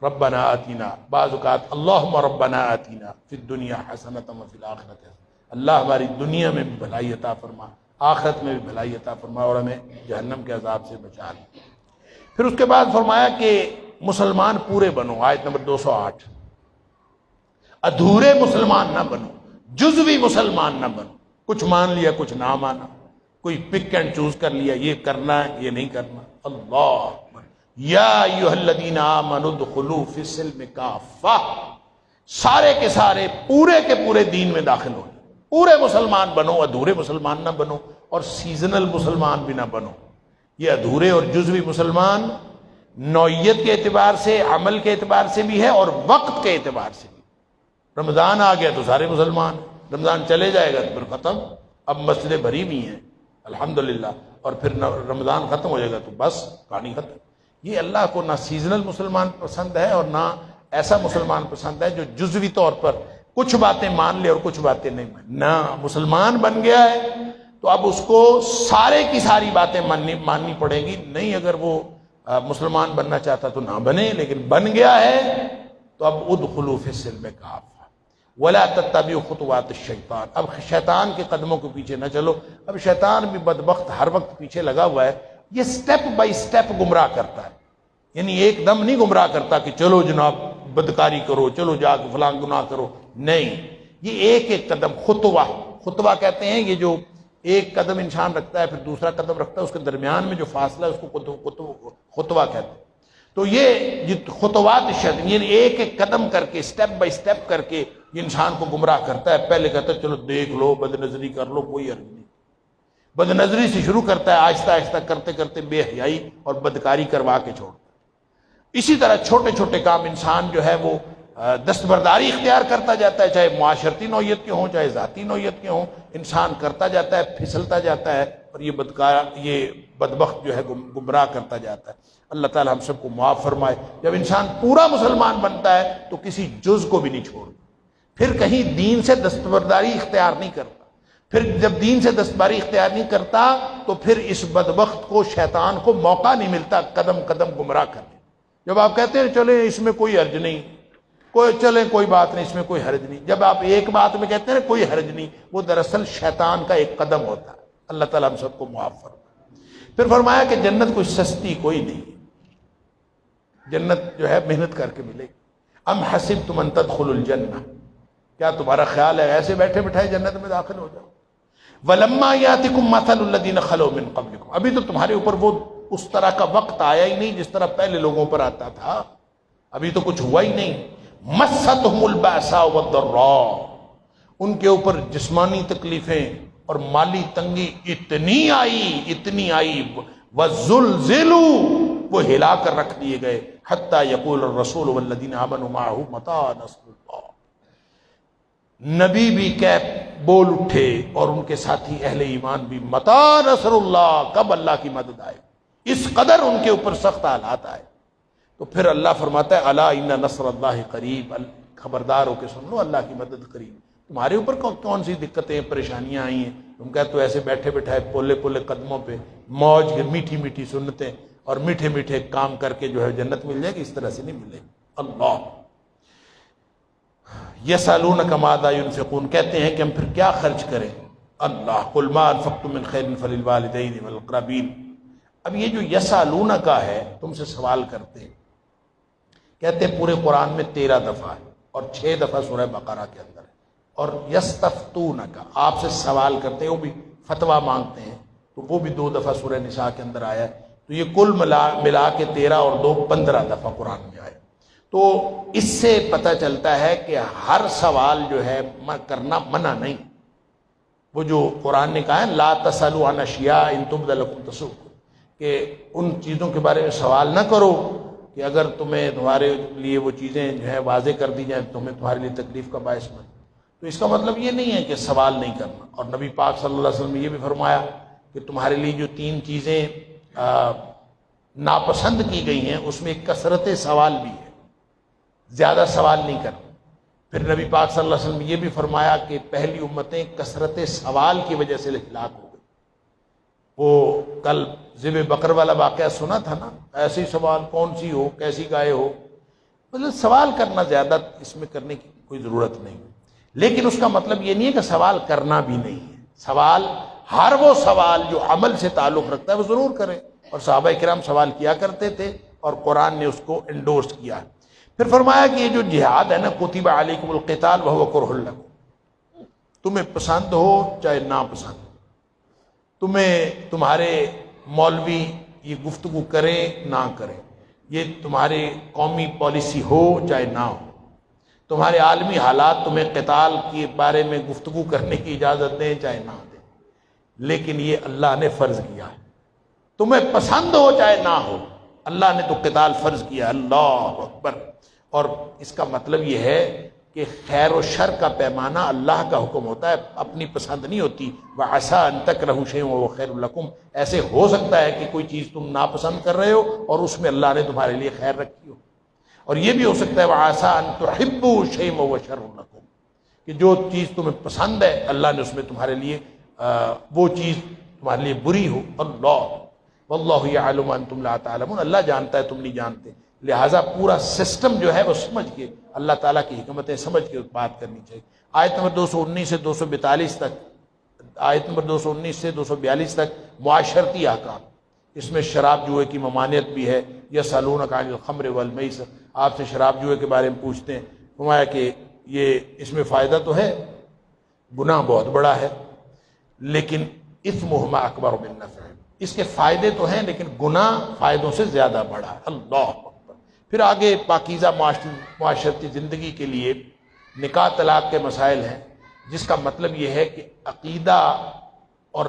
S1: ربنا آتنا، بعض اوقات اللہم ربنا آتنا فی الدنیا حسنۃ وفی الآخرۃ، اللہ ہماری دنیا میں بھی بھلائی عطا فرما، آخرت میں بھی بھلائی عطا فرما، اور ہمیں جہنم کے عذاب سے بچا لے۔ پھر اس کے بعد فرمایا کہ مسلمان پورے بنو، آیت نمبر 208، ادھورے مسلمان نہ بنو، جزوی مسلمان نہ بنو، کچھ مان لیا کچھ نہ مانا، کوئی پک اینڈ چوز کر لیا یہ کرنا ہے یہ نہیں کرنا۔ اللہ یا ایھا الذین آمنوا ادخلوا فی السلم کافہ، سارے کے سارے پورے کے پورے دین میں داخل ہو، پورے مسلمان بنو، ادھورے مسلمان نہ بنو، اور سیزنل مسلمان بھی نہ بنو۔ یہ ادھورے اور جزوی مسلمان نوعیت کے اعتبار سے، عمل کے اعتبار سے بھی ہے، اور وقت کے اعتبار سے بھی۔ رمضان آ گیا تو سارے مسلمان، رمضان چلے جائے گا تو پھر ختم، اب مسجدیں بھری ہوئی ہیں الحمدللہ، اور پھر رمضان ختم ہو جائے گا تو بس کہانی ختم۔ یہ اللہ کو نہ سیزنل مسلمان پسند ہے اور نہ ایسا مسلمان پسند ہے جو جزوی طور پر کچھ باتیں مان لے اور کچھ باتیں نہیں مان، نہ مسلمان بن گیا ہے تو اب اس کو سارے کی ساری باتیں ماننی پڑے گی، نہیں اگر وہ مسلمان بننا چاہتا تو نہ بنے، لیکن بن گیا ہے تو اب ادخلوا فی السلم کافہ ولا تتبعوا خطوات الشیطان، اب شیطان کے قدموں کے پیچھے نہ چلو۔ اب شیطان بھی بدبخت ہر وقت پیچھے لگا ہوا ہے، یہ سٹیپ بائی سٹیپ گمراہ کرتا ہے، یعنی ایک دم نہیں گمراہ کرتا کہ چلو جناب بدکاری کرو، چلو جا کے فلاں گناہ کرو، نہیں، یہ ایک ایک قدم، خطوہ کہتے ہیں یہ جو ایک قدم انسان رکھتا ہے پھر دوسرا قدم رکھتا ہے، اس کے درمیان میں جو فاصلہ ہے اس کو خطوہ کہتے ہیں۔ تو یہ خطوات شیطان، یعنی ایک ایک قدم کر کے، سٹیپ بائی سٹیپ کر کے یہ انسان کو گمراہ کرتا ہے۔ پہلے کہتا ہے چلو دیکھ لو، بد نظری کر لو، کوئی حرج نہیں، بد نظری سے شروع کرتا ہے، آہستہ آہستہ کرتے کرتے بے حیائی اور بدکاری کروا کے چھوڑتا ہے۔ اسی طرح چھوٹے چھوٹے کام انسان جو ہے وہ دستبرداری اختیار کرتا جاتا ہے، چاہے معاشرتی نوعیت کے ہوں چاہے ذاتی نوعیت کے ہوں، انسان کرتا جاتا ہے، پھسلتا جاتا ہے، اور یہ بدبخت جو ہے گمراہ کرتا جاتا ہے۔ اللہ تعالی ہم سب کو معاف فرمائے۔ جب انسان پورا مسلمان بنتا ہے تو کسی جز کو بھی نہیں چھوڑتا، پھر کہیں دین سے دستبرداری اختیار نہیں کرتا، پھر جب دین سے دستبرداری اختیار نہیں کرتا تو پھر اس بدبخت کو، شیطان کو موقع نہیں ملتا قدم قدم گمراہ کرنے۔ جب آپ کہتے ہیں چلیں اس میں کوئی حرج نہیں، کوئی بات نہیں، اس میں کوئی حرج نہیں، جب آپ ایک بات میں کہتے ہیں کوئی حرج نہیں، وہ دراصل شیطان کا ایک قدم ہوتا ہے۔ اللہ تعالیٰ ہم سب کو معاف فرمائے۔ پھر فرمایا کہ جنت کوئی سستی کوئی نہیں، جنت جو ہے محنت کر کے ملے گی۔ ام حسبتم ان تدخلوا الجنہ، کیا تمہارا خیال ہے ایسے بیٹھے بٹھائے جنت میں داخل ہو جاؤ؟ ولما یاتکم مثل الذین خلوا من قبلکم، ابھی تو تمہارے اوپر وہ اس طرح کا وقت آیا ہی نہیں جس طرح پہلے لوگوں پر آتا تھا، ابھی تو کچھ ہوا ہی نہیں۔ مستہم البأساء والضراء، ان کے اوپر جسمانی تکلیفیں اور مالی تنگی اتنی آئی، وزلزلوا، وہ ہلا کر رکھ دیے گئے، حتی یقول الرسول والذین آمنوا معہ متی نصر اللہ، نبی بھی بول اٹھے اور ان کے ساتھی اہل ایمان بھی، متی نصر اللہ، کب اللہ کی مدد آئے، اس قدر ان کے اوپر سخت حالات آئے۔ تو پھر اللہ فرماتا ہے الا ان نصر اللہ قریب، خبردار ہو کے سن لو اللہ کی مدد قریب۔ تمہارے اوپر کون سی دقتیں پریشانیاں آئی ہیں، تم کہتے تو ایسے بیٹھے بٹھائے پولے پولے قدموں پہ موج میٹھی میٹھی سنتیں اور میٹھے میٹھے کام کر کے جو ہے جنت مل جائے گی، اس طرح سے نہیں ملے گی۔ اللہ یسألونک ماذا ینفقون، کہتے ہیں کہ ہم پھر کیا خرچ کریں؟ اللہ قل ما انفقتم من خیر فللوالدین والاقربین۔ اب یہ جو یسألونک ہے، تم سے سوال کرتے ہیں، کہتے ہیں پورے قرآن میں 13 دفعہ ہے اور 6 دفعہ سورہ بقرہ کے اندر ہے، اور یستفتونک، آپ سے سوال کرتے ہیں، وہ بھی فتویٰ مانگتے ہیں، تو وہ بھی 2 دفعہ سورہ نساء کے اندر آیا ہے، تو یہ کل ملا کے 13 اور 2 15 دفعہ قرآن میں آئے۔ تو اس سے پتہ چلتا ہے کہ ہر سوال جو ہے کرنا منع نہیں، وہ جو قرآن نے کہا ہے لا تسألوا عن اشیاء ان تبد لکم تسؤکم، کہ ان چیزوں کے بارے میں سوال نہ کرو کہ اگر تمہارے لیے وہ چیزیں جو ہے واضح کر دی جائیں تمہارے لیے تکلیف کا باعث بنے. تو اس کا مطلب یہ نہیں ہے کہ سوال نہیں کرنا. اور نبی پاک صلی اللہ علیہ وسلم نے یہ بھی فرمایا کہ تمہارے لیے جو 3 چیزیں ناپسند کی گئی ہیں اس میں ایک کثرت سوال بھی ہے، زیادہ سوال نہیں کرنا. پھر نبی پاک صلی اللہ علیہ وسلم نے یہ بھی فرمایا کہ پہلی امتیں کثرت سوال کی وجہ سے ہلاک ہو گئی. وہ کل ذبح بقر والا واقعہ سنا تھا نا، ایسے سوال کون سی ہو، کیسی گائے ہو، مطلب سوال کرنا زیادہ اس میں کرنے کی کوئی ضرورت نہیں. لیکن اس کا مطلب یہ نہیں ہے کہ سوال کرنا بھی نہیں ہے. سوال، ہر وہ سوال جو عمل سے تعلق رکھتا ہے وہ ضرور کریں، اور صحابہ کرام سوال کیا کرتے تھے اور قرآن نے اس کو انڈورس کیا. پھر فرمایا کہ یہ جو جہاد ہے نا، کتب علیکم القتال وہو کرہ لکم، تمہیں پسند ہو چاہے نہ پسند، تمہارے مولوی یہ گفتگو کرے نہ کرے، یہ تمہارے قومی پالیسی ہو چاہے نہ ہو، تمہارے عالمی حالات تمہیں قتال کے بارے میں گفتگو کرنے کی اجازت دیں چاہے نہ دیں، لیکن یہ اللہ نے فرض کیا ہے. تمہیں پسند ہو چاہے نہ ہو، اللہ نے تو قتال فرض کیا. اللہ اکبر. اور اس کا مطلب یہ ہے کہ خیر و شر کا پیمانہ اللہ کا حکم ہوتا ہے، اپنی پسند نہیں ہوتی. وَعَسَىٰ أَن تَكْرَهُوا شَيْئًا وَهُوَ خَيْرٌ لَكُمْ، ایسے ہو سکتا ہے کہ کوئی چیز تم ناپسند کر رہے ہو اور اس میں اللہ نے تمہارے لیے خیر رکھی ہو. اور یہ بھی ہو سکتا ہے وَعَسَىٰ أَن تُحِبُّوا شَيْئًا وَهُوَ شَرٌ لَكُمْ، کہ جو چیز تمہیں پسند ہے اللہ نے اس میں تمہارے لیے وہ چیز تمہارے لیے بری ہو. اللہ واللہ یعلم وانتم لا تعلمون، اللہ جانتا ہے تم نہیں جانتے. لہٰذا پورا سسٹم جو ہے وہ سمجھ کے، اللہ تعالیٰ کی حکمتیں سمجھ کے بات کرنی چاہیے. آیت نمبر 219 سے 242 تک، آیت نمبر 219 سے 242 تک معاشرتی احکام. اس میں شراب جوئے کی ممانعت بھی ہے. یسألونک عن الخمر والمیسر، آپ سے شراب جوئے کے بارے میں پوچھتے ہیں. فرمایا کہ یہ اس میں فائدہ تو ہے، گناہ بہت بڑا ہے، لیکن اثمہما اکبر من نفعہما، اس کے فائدے تو ہیں لیکن گناہ فائدوں سے زیادہ بڑا ہے. اللہ اکبر. پھر آگے پاکیزہ معاشرتی زندگی کے لیے نکاح طلاق کے مسائل ہیں، جس کا مطلب یہ ہے کہ عقیدہ اور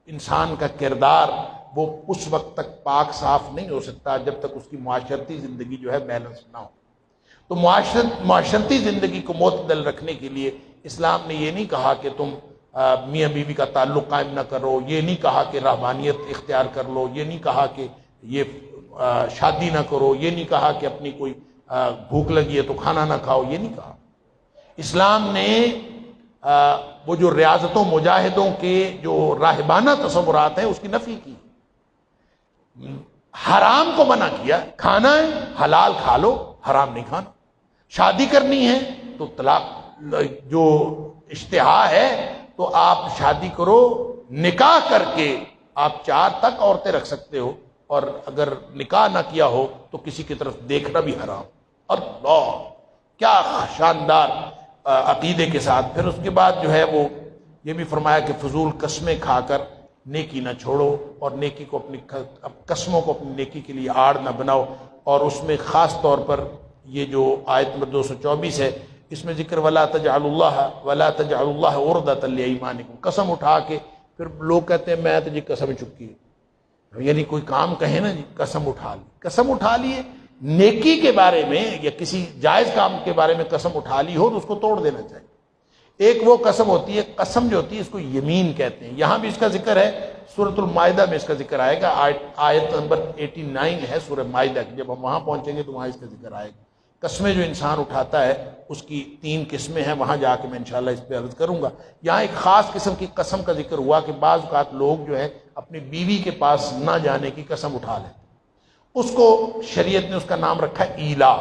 S1: انسان کا کردار وہ اس وقت تک پاک صاف نہیں ہو سکتا جب تک اس کی معاشرتی زندگی جو ہے بیلنس نہ ہو. تو معاشرتی زندگی کو معتدل رکھنے کے لیے اسلام نے یہ نہیں کہا کہ تم میاں بیوی کا تعلق قائم نہ کرو، یہ نہیں کہا کہ رحمانیت اختیار کر لو، یہ نہیں کہا کہ یہ شادی نہ کرو، یہ نہیں کہا کہ اپنی کوئی بھوک لگی ہے تو کھانا نہ کھاؤ، یہ نہیں کہا. اسلام نے وہ جو ریاضتوں مجاہدوں کے جو راہبانہ تصورات ہیں اس کی نفی کی. حرام کو منع کیا، کھانا ہے حلال کھا لو، حرام نہیں کھانا. شادی کرنی ہے تو طلاق جو اشتہا ہے تو آپ شادی کرو، نکاح کر کے آپ 4 تک عورتیں رکھ سکتے ہو، اور اگر نکاح نہ کیا ہو تو کسی کی طرف دیکھنا بھی حرام. اللہ کیا شاندار عقیدے کے ساتھ. پھر اس کے بعد جو ہے وہ یہ بھی فرمایا کہ فضول قسمیں کھا کر نیکی نہ چھوڑو، اور نیکی کو اپنی قسموں کو اپنی نیکی کے لیے آڑ نہ بناؤ. اور اس میں خاص طور پر یہ جو آیت نمبر 224 ہے، اس میں ذکر ولا تجعلوا اللہ عرضۃ لایمانکم، قسم اٹھا کے. پھر لوگ کہتے ہیں میں تو جی قسم چکی ہے، یعنی کوئی کام کہے نا جی قسم اٹھا لی، قسم اٹھا لیے نیکی کے بارے میں یا کسی جائز کام کے بارے میں قسم اٹھا لی ہو تو اس کو توڑ دینا چاہیے. ایک وہ قسم ہوتی ہے، قسم جو ہوتی ہے اس کو یمین کہتے ہیں. یہاں بھی اس کا ذکر ہے، سورۃ المائدہ میں اس کا ذکر آئے گا. آیت نمبر 89 ہے سورہ مائدہ کی. جب ہم وہاں پہنچیں گے تو وہاں اس کا ذکر آئے گا. قسمیں جو انسان اٹھاتا ہے اس کی 3 قسمیں ہیں، وہاں جا کے میں انشاءاللہ اس پہ عرض کروں گا. یہاں ایک خاص قسم کی قسم کا ذکر ہوا کہ بعض اوقات لوگ جو ہے اپنی بیوی کے پاس نہ جانے کی قسم اٹھا لیں. اس کو شریعت نے اس کا نام رکھا ایلا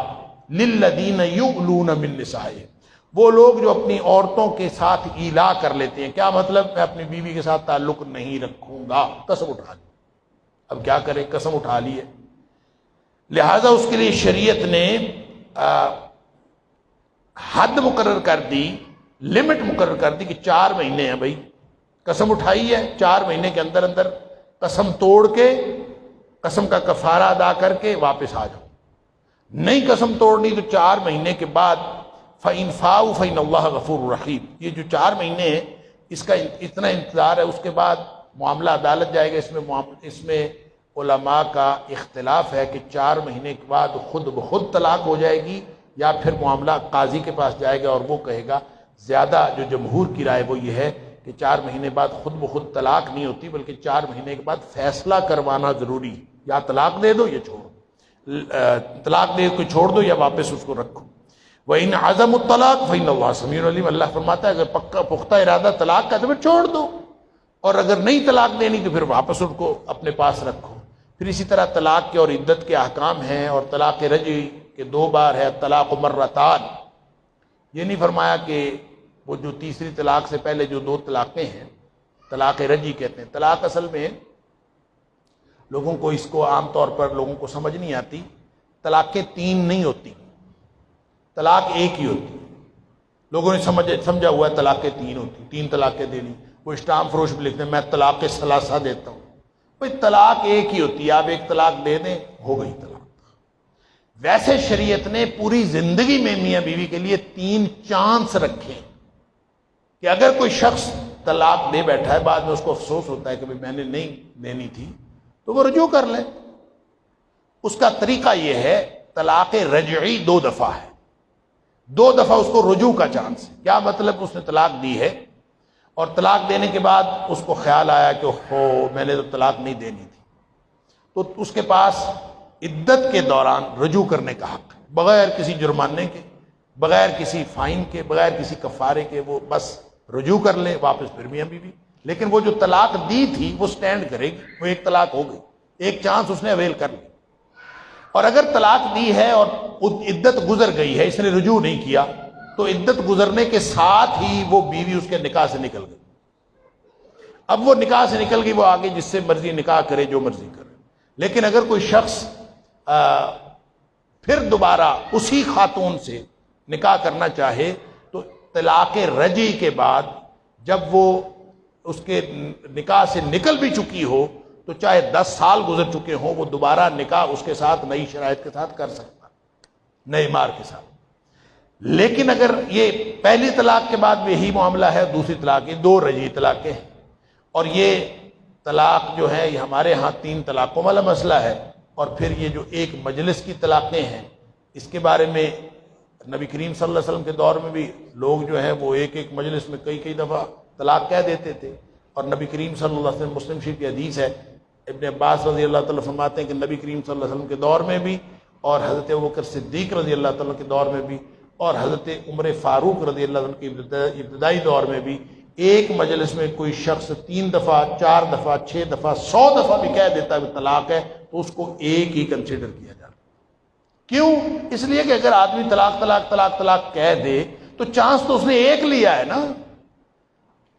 S1: للذین یؤلون من نسائہم. وہ لوگ جو اپنی عورتوں کے ساتھ ایلا کر لیتے ہیں. کیا مطلب؟ میں اپنی بیوی کے ساتھ تعلق نہیں رکھوں گا، قسم اٹھا لی. اب کیا کرے، قسم اٹھا لی ہے. لہذا اس کے لیے شریعت نے حد مقرر کر دی، لمٹ مقرر کر دی کہ 4 مہینے ہیں بھائی. قسم اٹھائی ہے، 4 مہینے کے اندر اندر قسم توڑ کے قسم کا کفارہ ادا کر کے واپس آ جاؤ. نہیں قسم توڑنی تو 4 مہینے کے بعد فَإِنْ فَاءُوا فَإِنَّ اللَّهَ غَفُورٌ رَحِيمٌ. یہ جو 4 مہینے ہیں اس کا اتنا انتظار ہے، اس کے بعد معاملہ عدالت جائے گا. اس میں علماء کا اختلاف ہے کہ 4 مہینے کے بعد خود بخود طلاق ہو جائے گی یا پھر معاملہ قاضی کے پاس جائے گا اور وہ کہے گا. زیادہ جو جمہور کی رائے وہ یہ ہے کہ 4 مہینے بعد خود بخود طلاق نہیں ہوتی، بلکہ 4 مہینے کے بعد فیصلہ کروانا ضروری ہے. یا طلاق دے دو یا چھوڑ دو، طلاق دے کو چھوڑ دو یا واپس اس کو رکھو. وَإِنْ عَزَمُوا الطَّلَاقَ فَإِنَّ اللَّهَ سَمِيعٌ عَلِيمٌ. اللہ فرماتا ہے اگر پکا پختہ ارادہ طلاق کا تو پھر چھوڑ دو، اور اگر نہیں طلاق دینی تو پھر واپس ان کو اپنے پاس رکھو. پھر اسی طرح طلاق کے اور عدت کے احکام ہیں، اور طلاق رجعی کے 2 بار ہے. طلاق مرتان، یہ نہیں فرمایا کہ وہ جو تیسری طلاق سے پہلے جو 2 طلاقیں ہیں طلاق رجعی کہتے ہیں. طلاق اصل میں لوگوں کو اس کو عام طور پر لوگوں کو سمجھ نہیں آتی. طلاقیں 3 نہیں ہوتی، طلاق ایک ہی ہوتی. لوگوں نے سمجھا ہوا ہے طلاقیں 3 ہوتی، 3 طلاقیں دینی. وہ اسٹامپ فروش بھی لکھتے ہیں میں طلاق ثلاثہ دیتا ہوں. بھائی طلاق ایک ہی ہوتی ہے، آپ ایک طلاق دے دیں ہو گئی طلاق. ویسے شریعت نے پوری زندگی میں میاں بیوی کے لیے 3 چانس رکھے کہ اگر کوئی شخص طلاق دے بیٹھا ہے، بعد میں اس کو افسوس ہوتا ہے کہ میں نے نہیں دینی تھی، تو وہ رجوع کر لے. اس کا طریقہ یہ ہے، طلاق رجعی 2 دفعہ ہے، 2 دفعہ اس کو رجوع کا چانس ہے. کیا مطلب؟ اس نے طلاق دی ہے اور طلاق دینے کے بعد اس کو خیال آیا کہ میں نے تو طلاق نہیں دینی تھی، تو اس کے پاس عدت کے دوران رجوع کرنے کا حق ہے، بغیر کسی جرمانے کے، بغیر کسی فائن کے، بغیر کسی کفارے کے. وہ بس رجوع کر لے واپس پھر میاں بیوی. لیکن وہ جو طلاق دی تھی وہ سٹینڈ کرے گی، وہ ایک طلاق ہو گئی، ایک چانس اس نے اویل کر لی. اور اگر طلاق دی ہے اور عدت گزر گئی ہے، اس نے رجوع نہیں کیا، تو عدت گزرنے کے ساتھ ہی وہ بیوی اس کے نکاح سے نکل گئی. اب وہ نکاح سے نکل گئی، وہ آگے جس سے مرضی نکاح کرے، جو مرضی کرے. لیکن اگر کوئی شخص پھر دوبارہ اسی خاتون سے نکاح کرنا چاہے تو طلاق رجعی کے بعد جب وہ اس کے نکاح سے نکل بھی چکی ہو تو چاہے 10 سال گزر چکے ہوں، وہ دوبارہ نکاح اس کے ساتھ نئی شرائط کے ساتھ کر سکتا، نئے مار کے ساتھ. لیکن اگر یہ پہلی طلاق کے بعد بھی یہی معاملہ ہے، دوسری طلاق، یہ 2 رجعی طلاقیں ہیں. اور یہ طلاق جو ہے یہ ہمارے ہاں 3 طلاقوں والا مسئلہ ہے. اور پھر یہ جو ایک مجلس کی طلاقیں ہیں، اس کے بارے میں نبی کریم صلی اللہ علیہ وسلم کے دور میں بھی لوگ جو ہیں وہ ایک مجلس میں کئی دفعہ طلاق کہہ دیتے تھے. اور نبی کریم صلی اللہ علیہ وسلم، مسلم شریف کی حدیث ہے، ابن عباس رضی اللہ تعالیٰ فرماتے ہیں کہ نبی کریم صلی اللہ علیہ وسلم کے دور میں بھی، اور حضرت ابوبکر صدیق رضی اللہ تعالیٰ کے دور میں بھی، اور حضرت عمر فاروق رضی اللہ عنہ کے ابتدائی دور میں بھی، ایک مجلس میں کوئی شخص 3 دفعہ، 4 دفعہ، 6 دفعہ، 100 دفعہ بھی کہہ دیتا ہے کہ طلاق ہے، تو اس کو ایک ہی کنسیڈر کیا جاتا. کیوں؟ اس لیے کہ اگر آدمی طلاق طلاق طلاق طلاق کہہ دے تو چانس تو اس نے ایک لیا ہے نا.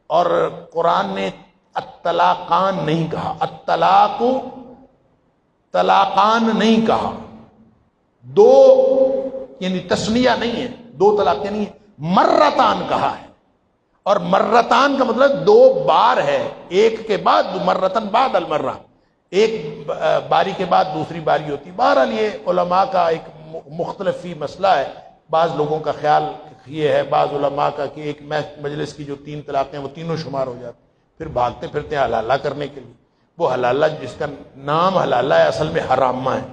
S1: اور قرآن نے الطلاقان نہیں کہا، الطلاق طلاقان نہیں کہا، 2 یعنی تسنیہ نہیں ہے، 2 طلاقیں نہیں ہیں، مرتان کہا ہے. اور مرتان کا مطلب 2 بار ہے، ایک کے بعد مرتن بعد المرہ، ایک باری کے بعد دوسری باری ہوتی. بہرحال یہ علماء کا ایک مختلف مسئلہ ہے. بعض لوگوں کا خیال یہ ہے، بعض علماء کا، کہ ایک مجلس کی جو 3 طلاقیں ہیں وہ تینوں شمار ہو جاتی، پھر بھاگتے پھرتے ہیں حلالہ کرنے کے لیے. وہ حلالہ جس کا نام حلالہ ہے اصل میں حرامہ ہے،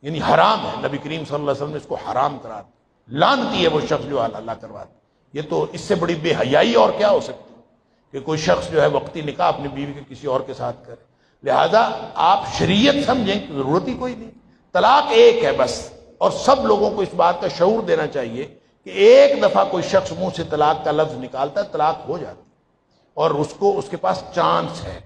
S1: یعنی حرام ہے. نبی کریم صلی اللہ علیہ وسلم نے اس کو حرام کرا دیا. لعنتی ہے وہ شخص جو حلالہ کروا دے. یہ تو اس سے بڑی بے حیائی اور کیا ہو سکتی کہ کوئی شخص جو ہے وقتی نکاح اپنی بیوی کے کسی اور کے ساتھ کرے. لہذا آپ شریعت سمجھیں کہ ضرورت ہی کوئی نہیں، طلاق ایک ہے بس. اور سب لوگوں کو اس بات کا شعور دینا چاہیے کہ ایک دفعہ کوئی شخص منہ سے طلاق کا لفظ نکالتا ہے، طلاق ہو جاتی، اور اس کے پاس چانس ہے.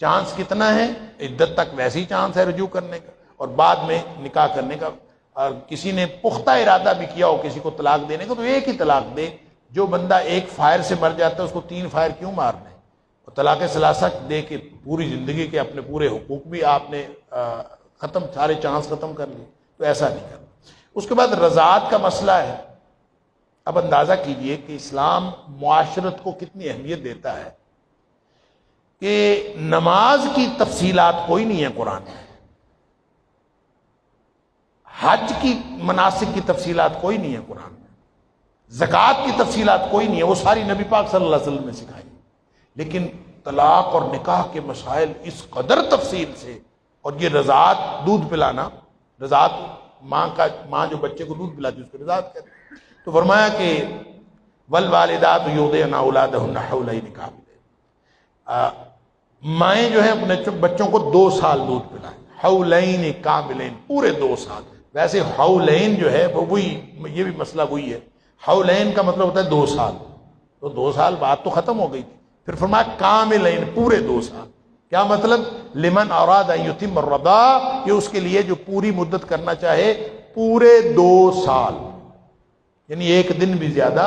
S1: چانس کتنا ہے؟ عدت تک ویسے ہی چانس ہے رجوع کرنے کا، اور بعد میں نکاح کرنے کا. اور کسی نے پختہ ارادہ بھی کیا ہو کسی کو طلاق دینے کا تو ایک ہی طلاق دے. جو بندہ ایک فائر سے مر جاتا ہے اس کو 3 فائر کیوں مارنے؟ اور طلاق ثلاثہ دے کے پوری زندگی کے اپنے پورے حقوق بھی آپ نے ختم، سارے چانس ختم کر لیے. تو ایسا نہیں کرنا. اس کے بعد رضاعت کا مسئلہ ہے. اب اندازہ کیجئے کہ اسلام معاشرت کو کتنی اہمیت دیتا ہے کہ نماز کی تفصیلات کوئی نہیں ہے قرآن میں، حج کی مناسک کی تفصیلات کوئی نہیں ہے قرآن میں، زکوٰۃ کی تفصیلات کوئی نہیں ہے، وہ ساری نبی پاک صلی اللہ علیہ وسلم نے سکھائی. لیکن طلاق اور نکاح کے مسائل اس قدر تفصیل سے اور یہ رضاعت دودھ پلانا، رضاعت ماں جو بچے کو دودھ پلاتی ہے اس کو رضاعت کہتے ہیں. تو فرمایا کہ والوالدات یرضعن اولادہن حولین کاملین، مائیں جو ہیں اپنے بچوں کو 2 سال دودھ پلائیں، حولین کاملین، پورے 2 سال. ویسے حولین جو ہے وہ وہی، یہ بھی مسئلہ وہی ہے. حولین کا مطلب ہوتا ہے 2 سال، تو 2 سال بعد تو ختم ہو گئی تھی. پھر فرمایا کاملین، پورے 2 سال. کیا مطلب؟ لمن اراد ان یتم الرضاع، یہ اس کے لیے جو پوری مدت کرنا چاہے، پورے 2 سال، یعنی 1 دن بھی زیادہ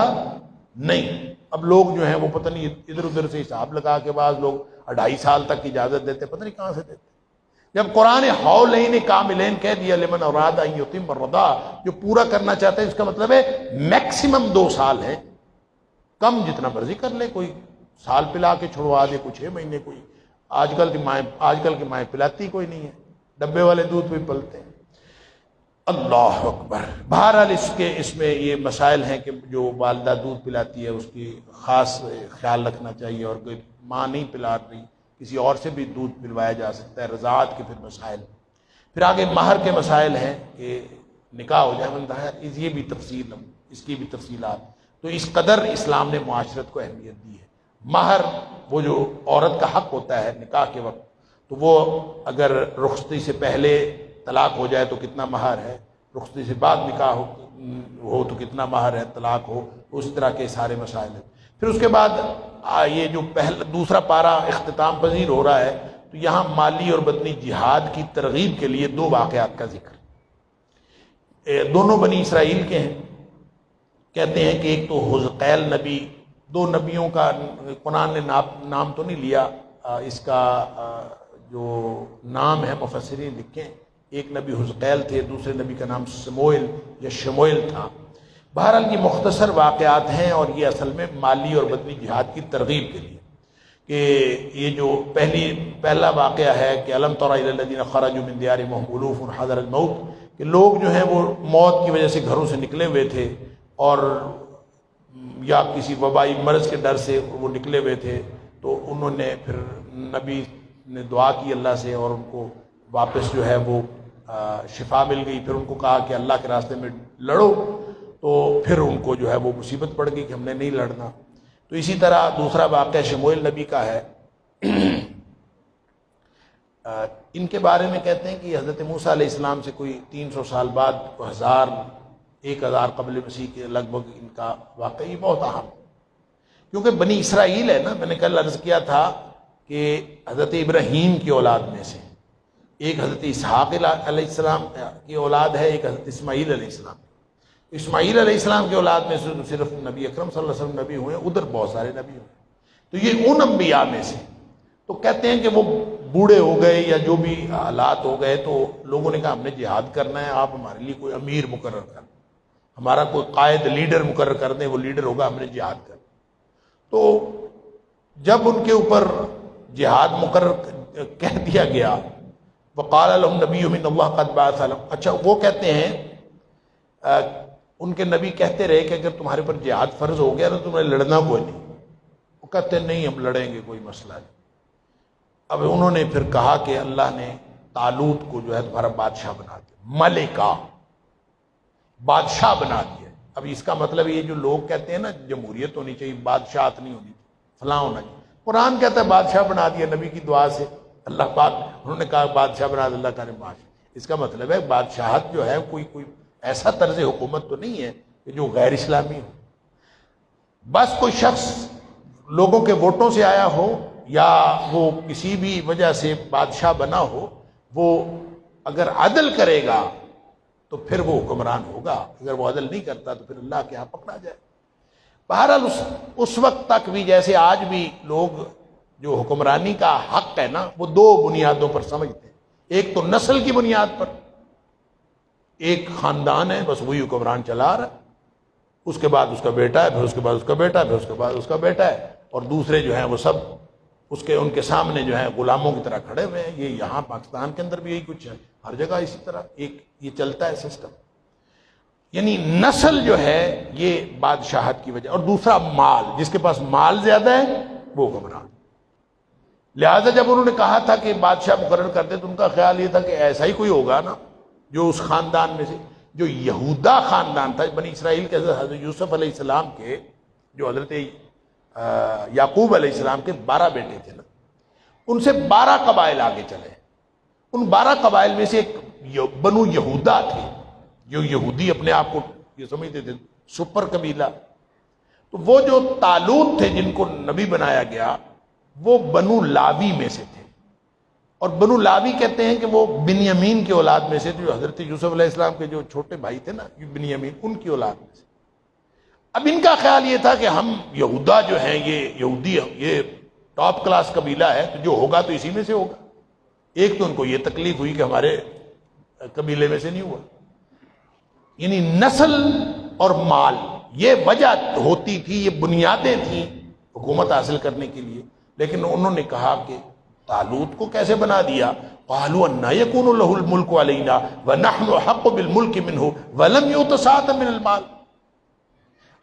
S1: نہیں. اب لوگ جو ہیں وہ پتہ نہیں ادھر ادھر سے حساب لگا کے بعض لوگ 2.5 سال تک کی اجازت دیتے، پتہ نہیں کہاں سے دیتے. جب قرآن حولین کاملین کہہ دیا، لمن اراد ان یتم الرضاع، جو پورا کرنا چاہتے ہیں، اس کا مطلب ہے میکسیمم 2 سال ہے. کم جتنا مرضی کر لے، کوئی سال پلا کے چھڑوا دے، کوئی 6 مہینے، کوئی آج کل کی مائیں پلاتی کوئی نہیں ہے، ڈبے والے دودھ بھی پلتے ہیں. اللہ اکبر. بہرحال اس میں یہ مسائل ہیں کہ جو والدہ دودھ پلاتی ہے اس کی خاص خیال رکھنا چاہیے، اور کوئی ماں نہیں پلا رہی کسی اور سے بھی دودھ پلوایا جا سکتا ہے. رضاعت کے پھر مسائل، پھر آگے مہر کے مسائل ہیں کہ نکاح ہو جائے بندہ ہے، یہ بھی تفصیل، اس کی بھی تفصیلات. تو اس قدر اسلام نے معاشرت کو اہمیت دی ہے. مہر وہ جو عورت کا حق ہوتا ہے نکاح کے وقت، تو وہ اگر رخصتی سے پہلے طلاق ہو جائے تو کتنا مہر ہے، رخصتی سے بعد نکاح ہو تو کتنا مہر ہے، طلاق ہو، اس طرح کے سارے مسائل ہیں. پھر اس کے بعد یہ جو دوسرا پارہ اختتام پذیر ہو رہا ہے، تو یہاں مالی اور بدنی جہاد کی ترغیب کے لیے 2 واقعات کا ذکر. دونوں بنی اسرائیل کے ہیں. کہتے ہیں کہ ایک تو حزقیل نبی، 2 نبیوں کا قرآن نے نام تو نہیں لیا، اس کا جو نام ہے مفسرین لکھیں. ایک نبی حزقیل تھے، دوسرے نبی کا نام سموئیل یا شموئیل تھا. بہرحال یہ مختصر واقعات ہیں، اور یہ اصل میں مالی اور بدنی جہاد کی ترغیب کے لیے. کہ یہ جو پہلا واقعہ ہے کہ الم تر الی الذین خرجوا من دیارہم الوف حذر الموت، کہ لوگ جو ہیں وہ موت کی وجہ سے گھروں سے نکلے ہوئے تھے، اور یا کسی وبائی مرض کے ڈر سے وہ نکلے ہوئے تھے. تو انہوں نے پھر نبی نے دعا کی اللہ سے، اور ان کو واپس جو ہے وہ شفا مل گئی. پھر ان کو کہا کہ اللہ کے راستے میں لڑو، تو پھر ان کو جو ہے وہ مصیبت پڑ گئی کہ ہم نے نہیں لڑنا. تو اسی طرح دوسرا واقعہ شموئیل نبی کا ہے. ان کے بارے میں کہتے ہیں کہ حضرت موسیٰ علیہ السلام سے کوئی 300 سال بعد 1000 قبل مسیح کے لگ بھگ ان کا واقعہ یہ بہت اہم، کیونکہ بنی اسرائیل ہے نا. میں نے کل عرض کیا تھا کہ حضرت ابراہیم کی اولاد میں سے ایک حضرت اسحاق علیہ السلام کی اولاد ہے، ایک حضرت اسماعیل علیہ السلام. اسماعیل علیہ السلام کی اولاد میں صرف نبی اکرم صلی اللہ علیہ وسلم نبی ہوئے، ادھر بہت سارے نبی ہوئے. تو یہ ان انبیاء میں سے. تو کہتے ہیں کہ وہ بوڑھے ہو گئے یا جو بھی حالات ہو گئے، تو لوگوں نے کہا ہم نے جہاد کرنا ہے، آپ ہمارے لیے کوئی امیر مقرر کر دیں، ہمارا کوئی قائد لیڈر مقرر کر دیں، وہ لیڈر ہوگا، ہم نے جہاد کرنا. تو جب ان کے اوپر جہاد مقرر کہہ دیا گیا، وقال لهم نبی من اللہ قد بعث لهم، اچھا وہ کہتے ہیں ان کے نبی کہتے رہے کہ اگر تمہارے پر جہاد فرض ہو گیا تو تمہیں لڑنا کوئی نہیں. وہ کہتے ہیں نہیں ہم لڑیں گے، کوئی مسئلہ نہیں. اب انہوں نے پھر کہا کہ اللہ نے طالوت کو جو ہے تمہارا بادشاہ بنا دیا، ملکہ، بادشاہ بنا دیا. اب اس کا مطلب یہ جو لوگ کہتے ہیں نا جمہوریت ہونی چاہیے، بادشاہت نہیں ہونی چاہیے، فلاں ہونا چاہیے. قرآن کہتا ہے بادشاہ بنا دیا نبی کی دعا سے اللہ پاک. انہوں نے کہا بادشاہ بنا دیا اللہ تعالیٰ نے بادشاہ. اس کا مطلب ہے بادشاہت جو ہے کوئی ایسا طرز حکومت تو نہیں ہے کہ جو غیر اسلامی ہو. بس کوئی شخص لوگوں کے ووٹوں سے آیا ہو یا وہ کسی بھی وجہ سے بادشاہ بنا ہو، وہ اگر عدل کرے گا تو پھر وہ حکمران ہوگا، اگر وہ عدل نہیں کرتا تو پھر اللہ کے ہاں پکڑا جائے. بہرحال اس وقت تک بھی جیسے آج بھی لوگ جو حکمرانی کا حق ہے نا، وہ 2 بنیادوں پر سمجھتے ہیں. ایک تو نسل کی بنیاد پر، ایک خاندان ہے بس وہی حکمران چلا رہا ہے، اس کے بعد اس کا بیٹا ہے، پھر اس کے بعد اس کا بیٹا ہے، پھر اس کے بعد اس کا بیٹا ہے، اور دوسرے جو ہیں وہ سب ان کے سامنے جو ہے غلاموں کی طرح کھڑے ہوئے ہیں. یہ یہاں پاکستان کے اندر بھی یہی کچھ ہے، ہر جگہ اسی طرح یہ چلتا ہے سسٹم. یعنی نسل جو ہے یہ بادشاہت کی وجہ، اور دوسرا مال، جس کے پاس مال زیادہ ہے وہ حکمران. لہذا جب انہوں نے کہا تھا کہ بادشاہ مقرر کرتے تو ان کا خیال یہ تھا کہ ایسا ہی کوئی ہوگا نا جو اس خاندان میں سے، جو یہودا خاندان تھا بنی اسرائیل کے حضرت یوسف علیہ السلام کے، جو حضرت یعقوب علیہ السلام کے 12 بیٹے تھے نا، ان سے 12 قبائل آگے چلے۔ ان 12 قبائل میں سے ایک بنو یہودا تھے، جو یہودی اپنے آپ کو یہ سمجھتے تھے سپر قبیلہ۔ تو وہ جو طالوت تھے جن کو نبی بنایا گیا، وہ بنو لاوی میں سے تھے، اور بنو لاوی کہتے ہیں کہ وہ بنیامین کی اولاد میں سے، جو حضرت یوسف علیہ السلام کے جو چھوٹے بھائی تھے نا بنیامین، ان کی اولاد میں سے۔ اب ان کا خیال یہ تھا کہ ہم یہودا جو ہیں، یہ یہودی، یہ ٹاپ کلاس قبیلہ ہے، تو جو ہوگا تو اسی میں سے ہوگا۔ ایک تو ان کو یہ تکلیف ہوئی کہ ہمارے قبیلے میں سے نہیں ہوا، یعنی نسل اور مال یہ وجہ ہوتی تھی، یہ بنیادیں تھیں حکومت حاصل کرنے کے لیے۔ لیکن انہوں نے کہا کہ طالوت کو کیسے بنا دیا؟ قالوا ان یکون له الملک علینا ونحن احق بالملک منه ولم یؤت سعۃ من المال،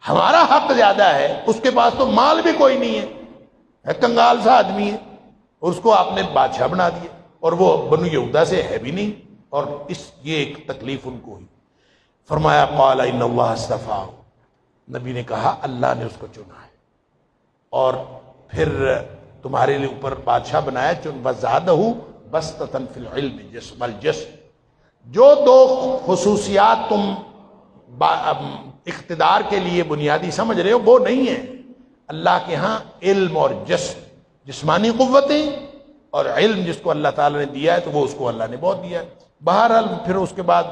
S1: ہمارا حق زیادہ ہے، اس کے پاس تو مال بھی کوئی نہیں ہے کنگال سا آدمی ہے، اور اس کو آپ نے بادشاہ بنا دیا، اور وہ بنو یہودا سے ہے بھی نہیں، اور یہ ایک تکلیف ان کو ہوئی۔ فرمایا قال ان اللہ اصطفاہ، نبی نے کہا اللہ نے اس کو چنا ہے اور پھر تمہارے لیے اوپر بادشاہ بنایا، چن وزادہ بسطۃ فی العلم جسم الجسم۔ جو دو خصوصیات تم اقتدار کے لیے بنیادی سمجھ رہے ہو وہ نہیں ہے اللہ کے ہاں، علم اور جسم، جسمانی قوتیں اور علم جس کو اللہ تعالیٰ نے دیا ہے تو وہ اس کو اللہ نے بہت دیا ہے۔ بہرحال پھر اس کے بعد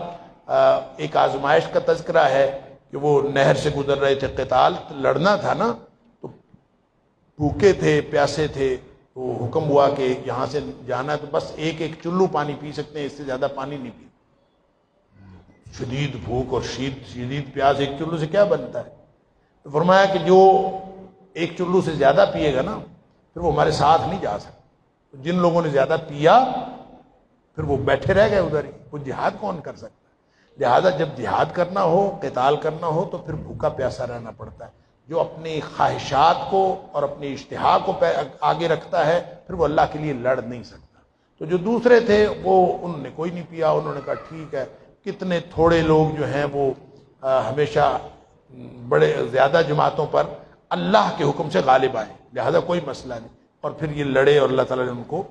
S1: ایک آزمائش کا تذکرہ ہے کہ وہ نہر سے گزر رہے تھے، قتال لڑنا تھا نا، تو بھوکے تھے، پیاسے تھے، تو حکم ہوا کہ یہاں سے جانا ہے تو بس ایک ایک چلو پانی پی سکتے ہیں، اس سے زیادہ پانی نہیں پی۔ شدید بھوک اور شدید پیاس، ایک چلو سے کیا بنتا ہے؟ تو فرمایا کہ جو ایک چلو سے زیادہ پیے گا نا پھر وہ ہمارے ساتھ نہیں جا سکتا۔ جن لوگوں نے زیادہ پیا پھر وہ بیٹھے رہ گئے ادھر ہی، وہ جہاد کون کر سکتا ہے؟ لہذا جب جہاد کرنا ہو، قتال کرنا ہو تو پھر بھوکا پیاسا رہنا پڑتا ہے۔ جو اپنی خواہشات کو اور اپنی اشتہا کو آگے رکھتا ہے پھر وہ اللہ کے لیے لڑ نہیں سکتا۔ تو جو دوسرے تھے وہ انہوں نے کوئی نہیں پیا، انہوں نے کہا ٹھیک ہے، کتنے تھوڑے لوگ جو ہیں وہ ہمیشہ بڑے زیادہ جماعتوں پر اللہ کے حکم سے غالب آئے، لہذا کوئی مسئلہ نہیں، اور پھر یہ لڑے اور اللہ تعالیٰ نے ان کو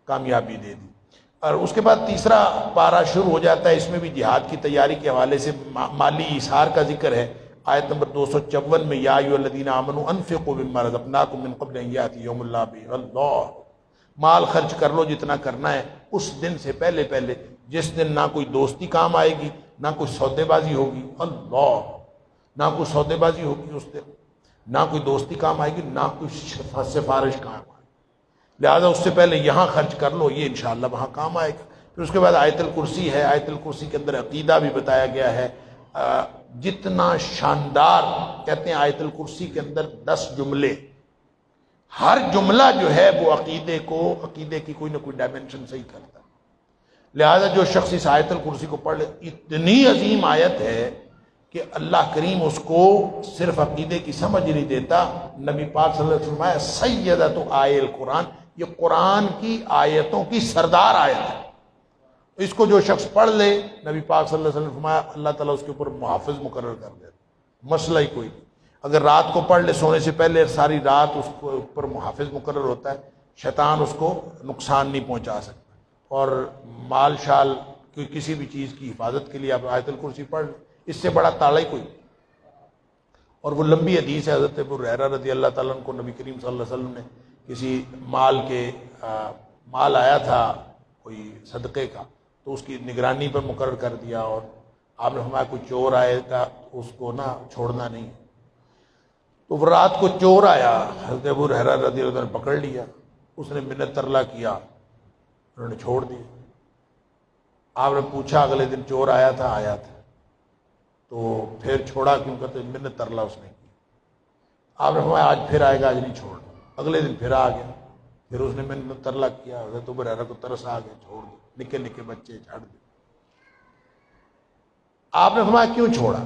S1: کامیابی دے دی۔ اور اس کے بعد تیسرا پارہ شروع ہو جاتا ہے، اس میں بھی جہاد کی تیاری کے حوالے سے مالی اظہار کا ذکر ہے۔ آیت نمبر 254 میں یا ایھا الذین آمنوا انفقوا مما رزقناکم من قبل ان یأتی یوم لا بیع اللہ، مال خرچ کر لو جتنا کرنا ہے اس دن سے پہلے پہلے جس دن نہ کوئی دوستی کام آئے گی، نہ کوئی سودے بازی ہوگی، اللہ، نہ کوئی سودے بازی ہوگی اس دن، نہ کوئی دوستی کام آئے گی، نہ کوئی سفارش کام آئے گی، لہذا اس سے پہلے یہاں خرچ کر لو، یہ انشاءاللہ وہاں کام آئے گا۔ پھر اس کے بعد آیت الکرسی ہے، آیت الکرسی کے اندر عقیدہ بھی بتایا گیا ہے۔ جتنا شاندار کہتے ہیں آیت الکرسی کے اندر 10 جملے، ہر جملہ جو ہے وہ عقیدے کی کوئی نہ کوئی ڈائمنشن صحیح کرتا ہے۔ لہذا جو شخص اس آیت الکرسی کو پڑھ لے، اتنی عظیم آیت ہے کہ اللہ کریم اس کو صرف عقیدے کی سمجھ نہیں دیتا، نبی پاک صلی اللہ علیہ وسلم فرمایا سیدۃ آیۃ القرآن، یہ قرآن کی آیتوں کی سردار آیت ہے۔ اس کو جو شخص پڑھ لے، نبی پاک صلی اللہ علیہ وسلم فرمایا اللہ تعالیٰ اس کے اوپر محافظ مقرر کر دے، مسئلہ ہی کوئی نہیں۔ اگر رات کو پڑھ لے سونے سے پہلے، ساری رات اس کے اوپر محافظ مقرر ہوتا ہے، شیطان اس کو نقصان نہیں پہنچا سکتا، اور مال شال کی کسی بھی چیز کی حفاظت کے لیے آپ آیت الکرسی پڑھ لیں، اس سے بڑا تالا ہی کوئی۔ اور وہ لمبی حدیث ہے، حضرت ابو ہریرہ رضی اللہ تعالیٰ عنہ کو نبی کریم صلی اللہ علیہ وسلم نے کسی مال آیا تھا کوئی صدقے کا، تو اس کی نگرانی پر مقرر کر دیا، اور آپ نے فرمایا کوئی چور آئے گا اس کو نہ چھوڑنا نہیں۔ تو وہ رات کو چور آیا، حضرت ابو ہریرہ رضی اللہ عنہ نے پکڑ لیا، اس نے منت ترلا کیا، انہوں نے چھوڑ دیا۔ آپ نے پوچھا اگلے دن چور آیا تھا تو پھر چھوڑا کیوں؟ کہتے منت ترلا اس نے کی۔ آپ نے فرمایا آج پھر آئے گا، آج نہیں چھوڑنا۔ اگلے دن پھر آ گیا، پھر اس نے منت ترلا کیا، حضرت ابو ہریرہ کو ترس آ گیا، چھوڑ دو، نکے نکے بچے چھاڑ دے۔ آپ نے فرمایا کیوں چھوڑا؟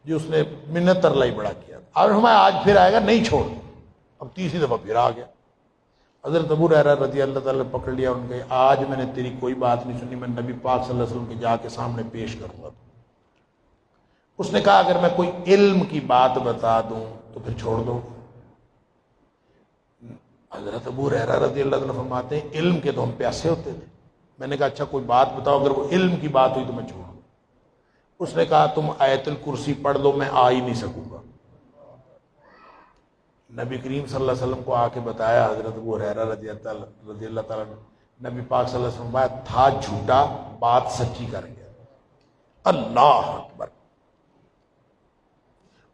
S1: جی اس نے منت ترلا ہی بڑا کیا۔ آپ نے فرمایا آج پھر آئے گا، نہیں چھوڑ۔ اب تیسری دفعہ پھر آ گیا، حضرت ابو ہریرہ رضی اللہ تعالیٰ نے پکڑ لیا، ان کے آج میں نے تیری کوئی بات نہیں سنی، میں نبی پاک صلی اللہ علیہ وسلم کے جا کے سامنے پیش کروں گا۔ اس نے کہا اگر میں کوئی علم کی بات بتا دوں تو پھر چھوڑ دو۔ حضرت ابو ہریرہ رضی اللہ عنہ فرماتے ہیں علم کے تو ہم پیاسے ہوتے تھے۔ میں نے کہا اچھا کوئی بات بتاؤ، اگر وہ علم کی بات ہوئی تو میں چھوڑوں۔ اس نے کہا تم آیت الکرسی پڑھ لو، میں آ ہی نہیں سکوں گا۔ نبی کریم صلی اللہ علیہ وسلم کو آ کے بتایا حضرت ابو ہریرہ رضی اللہ تعالیٰ عنہ، نبی پاک صلی اللہ علیہ وسلم بات تھا جھوٹا، بات سچی کر گیا۔ اللہ اکبر۔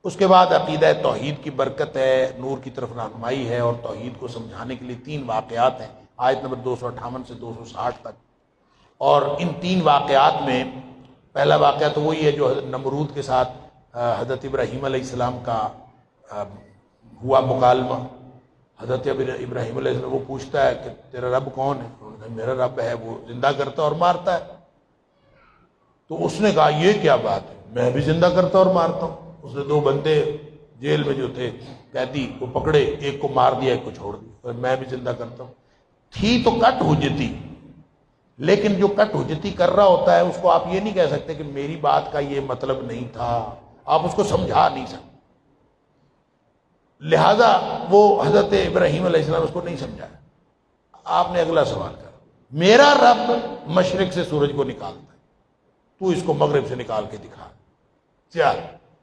S1: اس کے بعد عقیدہ توحید کی برکت ہے، نور کی طرف رہنمائی ہے، اور توحید کو سمجھانے کے لیے 3 واقعات ہیں آیت نمبر 258 سے 260 تک۔ اور ان 3 واقعات میں پہلا واقعہ تو وہی ہے جو حضرت نمرود کے ساتھ حضرت ابراہیم علیہ السلام کا ہوا مکالمہ۔ حضرت ابراہیم علیہ السلام وہ پوچھتا ہے کہ تیرا رب کون ہے؟ انہوں نے کہا میرا رب ہے وہ زندہ کرتا اور مارتا ہے۔ تو اس نے کہا یہ کیا بات ہے، میں بھی زندہ کرتا اور مارتا ہوں۔ اس نے 2 بندے جیل میں جو تھے قیدی وہ پکڑے، ایک کو مار دیا ایک کو چھوڑ دیا، اور میں بھی زندہ کرتا ہوں۔ تھی تو کٹ حجتی، لیکن جو کٹ حجتی کر رہا ہوتا ہے اس کو آپ یہ نہیں کہہ سکتے کہ میری بات کا یہ مطلب نہیں تھا، آپ اس کو سمجھا نہیں سکتے۔ لہذا وہ حضرت ابراہیم علیہ السلام اس کو نہیں سمجھایا۔ آپ نے اگلا سوال کرا، میرا رب مشرق سے سورج کو نکالتا ہے، تو اس کو مغرب سے نکال کے دکھا۔ چل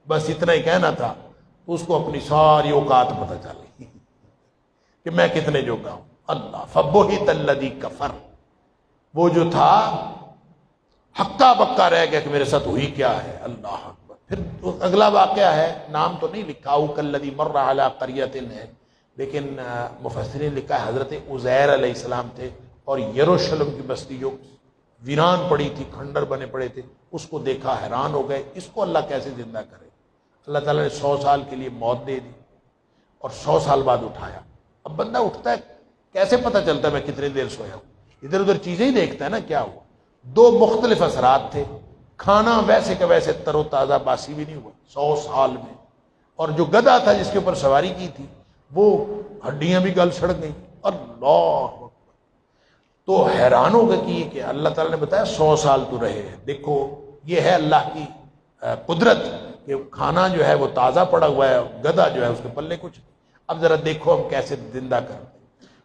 S1: بس اتنا ہی کہنا تھا، اس کو اپنی ساری اوقات پتہ چل گئی کہ میں کتنے جوگا ہوں۔ اللہ فبہت الذی کفر، وہ جو تھا ہکا بکا رہ گیا کہ میرے ساتھ ہوئی کیا ہے۔ اللہ اکبر۔ پھر اگلا واقعہ ہے، نام تو نہیں لکھا، او کالذی مر علی قریۃ ہے، لیکن مفسرین نے لکھا ہے حضرت عزیر علیہ السلام تھے، اور یروشلم کی بستی جو ویران پڑی تھی، کھنڈر بنے پڑے تھے، اس کو دیکھا، حیران ہو گئے، اس کو اللہ کیسے زندہ کرے۔ اللہ تعالیٰ نے 100 سال کے لیے موت دے دی اور 100 سال بعد اٹھایا۔ اب بندہ اٹھتا ہے کیسے پتہ چلتا ہے میں کتنی دیر سویا ہوں؟ ادھر ادھر چیزیں ہی دیکھتا ہے نا کیا ہوا۔ 2 مختلف اثرات تھے، کھانا ویسے کا ویسے تر و تازہ باسی بھی نہیں ہوا 100 سال میں، اور جو گدھا تھا جس کے اوپر سواری کی تھی وہ ہڈیاں بھی گل سڑ گئیں۔ اللہ اکبر۔ تو حیران ہو گئے کہ اللہ تعالیٰ نے بتایا 100 سال تو رہے ہیں۔ دیکھو یہ ہے اللہ کی قدرت کہ کھانا جو ہے وہ تازہ پڑا ہوا ہے، گدھا جو ہے اس کے پلے کچھ۔ اب ذرا دیکھو ہم کیسے زندہ کرتے۔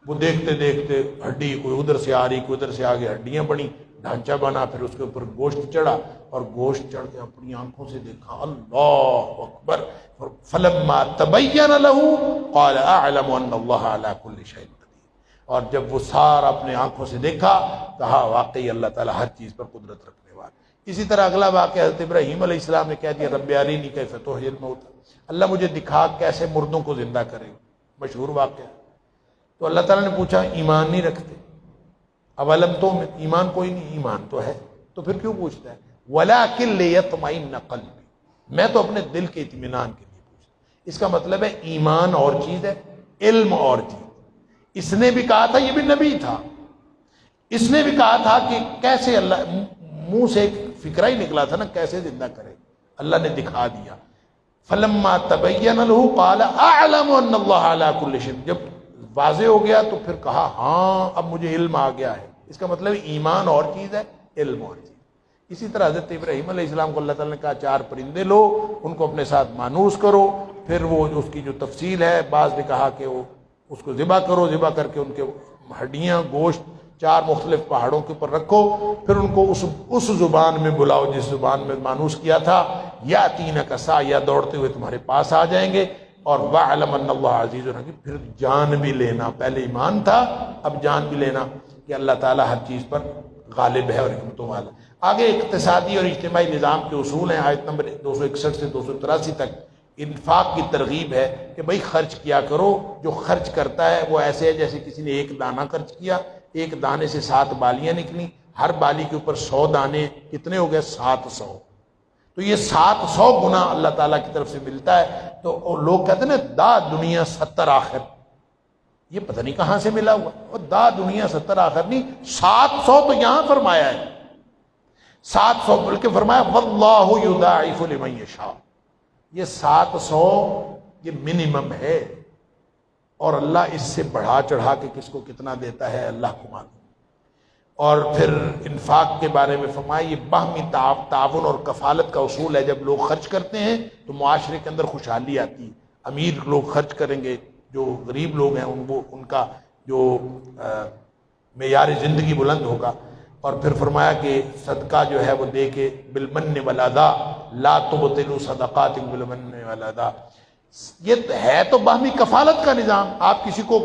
S1: وہ دیکھتے دیکھتے ہڈی کوئی ادھر سے آ رہی، کوئی ادھر سے آگے ہڈیاں بنی، ڈھانچہ بنا، پھر اس کے اوپر گوشت چڑھا، اور گوشت چڑھ کے اپنی آنکھوں سے دیکھا۔ اللہ اکبر۔ فلما تبین لہ قال اعلم ان اللہ علی کل شیء قدیر۔ اور جب وہ سارا اپنے آنکھوں سے دیکھا، کہا واقعی اللہ تعالیٰ ہر چیز پر قدرت رکھنے والا۔ اسی طرح اگلا واقعہ حضرت ابراہیم علیہ السلام نے کہہ دیا رب ارینی کیف تحیی الموتى، اللہ مجھے دکھا کیسے مردوں کو زندہ کرے، مشہور واقعہ۔ تو اللہ تعالیٰ نے پوچھا ایمان نہیں رکھتے؟ اولم تو ایمان کوئی نہیں، ایمان تو ہے، تو پھر کیوں پوچھتا ہے؟ ولکن لیطمئن قلبی، میں تو اپنے دل کے اطمینان کے لیے پوچھتا۔ اس کا مطلب ہے ایمان اور چیز ہے، علم اور چیز۔ اس نے بھی کہا تھا، یہ بھی نبی تھا، اس نے بھی کہا تھا کہ کیسے اللہ، منہ سے ایک فکرہ ہی نکلا تھا نا کیسے زندہ کرے، اللہ نے دکھا دیا۔ فلما تبین لہ قال اعلم ان اللہ علی کل شیء، جب واضح ہو گیا تو پھر کہا ہاں اب مجھے علم آ گیا ہے۔ اس کا مطلب ایمان اور چیز ہے، علم اور چیز۔ اسی طرح حضرت ابراہیم علیہ السلام کو اللہ تعالیٰ نے کہا 4 پرندے لو، ان کو اپنے ساتھ مانوس کرو، پھر وہ اس کی جو تفصیل ہے، بعض نے کہا کہ وہ اس کو ذبح کرو، ذبح کر کے ان کے ہڈیاں گوشت 4 مختلف پہاڑوں کے اوپر رکھو، پھر ان کو اس زبان میں بلاؤ جس زبان میں مانوس کیا تھا، یاتینک سعیا، دوڑتے ہوئے تمہارے پاس آ جائیں گے، اور وَاعْلَمْ أَنَّ اللَّهَ عَزِيزٌ حَكِيمٌ، پھر جان بھی لینا، پہلے ایمان تھا اب جان بھی لینا کہ اللہ تعالیٰ ہر چیز پر غالب ہے اور حکمتوں والا۔ آگے اقتصادی اور اجتماعی نظام کے اصول ہیں، آیت نمبر 261 سے 283 تک انفاق کی ترغیب ہے کہ بھائی خرچ کیا کرو، جو خرچ کرتا ہے وہ ایسے ہے جیسے کسی نے 1 دانہ خرچ کیا، 1 دانے سے 7 بالیاں نکلیں، ہر بالی کے اوپر 100 دانے، کتنے ہو گئے؟ 700۔ تو یہ 700 گنا اللہ تعالیٰ کی طرف سے ملتا ہے۔ تو لوگ کہتے ہیں نا دا دنیا 70 آخر، یہ پتہ نہیں کہاں سے ملا ہوا، اور دا دنیا 70 آخر نہیں، 700 تو یہاں فرمایا ہے، 700 بلکہ فرمایا واللہ یضاعف لمن یشاء، یہ 700 یہ منیمم ہے، اور اللہ اس سے بڑھا چڑھا کے کس کو کتنا دیتا ہے اللہ کو معلوم۔ اور پھر انفاق کے بارے میں فرمایا یہ باہمی تعاون اور کفالت کا اصول ہے، جب لوگ خرچ کرتے ہیں تو معاشرے کے اندر خوشحالی آتی ہے۔ امیر لوگ خرچ کریں گے، جو غریب لوگ ہیں ان کا جو معیار زندگی بلند ہوگا۔ اور پھر فرمایا کہ صدقہ جو ہے وہ دے کے بالمن والاذا لا تبطلوا صدقاتکم بالمن والاذا، یہ ہے تو باہمی کفالت کا نظام۔ آپ کسی کو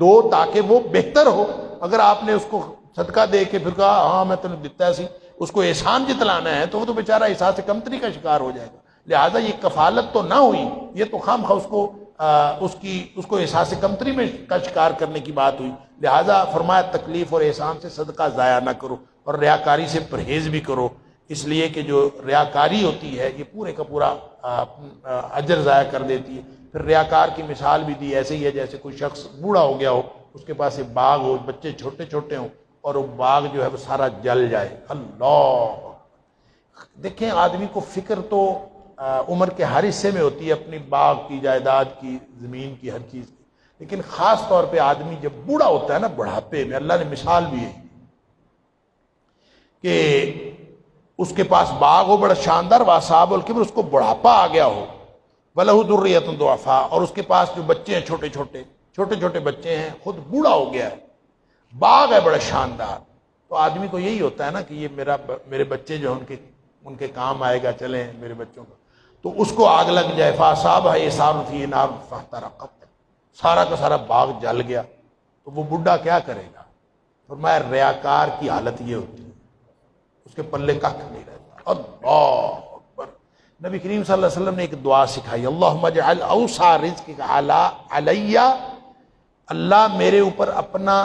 S1: دو تاکہ وہ بہتر ہو، اگر آپ نے اس کو صدقہ دے کے پھر کہا ہاں میں تمہیں دیتا ہے سی، اس کو احسان جتلانا ہے تو وہ تو بیچارہ احساس کمتری کا شکار ہو جائے گا۔ لہٰذا یہ کفالت تو نہ ہوئی، یہ تو خام خواہ اس کو احساس کمتری میں کا شکار کرنے کی بات ہوئی۔ لہٰذا فرمایا تکلیف اور احسان سے صدقہ ضائع نہ کرو، اور ریاکاری سے پرہیز بھی کرو، اس لیے کہ جو ریاکاری ہوتی ہے یہ پورے کا پورا اجر ضائع کر دیتی ہے۔ پھر ریاکار کی مثال بھی دی، ایسے ہی ہے جیسے کوئی شخص بوڑھا ہو گیا ہو، اس کے پاس ایک باغ ہو، بچے چھوٹے چھوٹے ہوں اور وہ باغ جو ہے وہ سارا جل جائے۔ اللہ، دیکھیں آدمی کو فکر تو عمر کے ہر حصے میں ہوتی ہے، اپنی باغ کی، جائیداد کی، زمین کی، ہر چیز کی، لیکن خاص طور پہ آدمی جب بوڑھا ہوتا ہے نا، بڑھاپے میں، اللہ نے مثال بھی ہے کہ اس کے پاس باغ ہو بڑا شاندار، واصاب الکبر، اس کو بڑھاپا آ گیا ہو، وَلَهُ ذُرِّيَّةٌ ضُعَفَاء، اور اس کے پاس جو بچے ہیں چھوٹے چھوٹے بچے ہیں، خود بوڑھا ہو گیا ہے، باغ ہے بڑا شاندار، تو آدمی کو یہی ہوتا ہے نا کہ یہ میرے بچے جو ہیں ان کے کام آئے گا، چلیں میرے بچوں کو، تو اس کو آگ لگ جائے، فَأَصَابَهَا إِعْصَارٌ فِيهِ نَارٌ فَاحْتَرَقَتْ، سارا کا سارا باغ جل گیا، تو وہ بڈھا کیا کرے گا؟ فرمایا ریاکار کی حالت یہ ہوتی ہے، اس کے پلے کھ نہیں رہتا۔ اللہ اکبر۔ نبی کریم صلی اللہ علیہ وسلم نے ایک دعا سکھائی، اللہم اجعل اوسع رزقک علی، اللہ میرے اوپر اپنا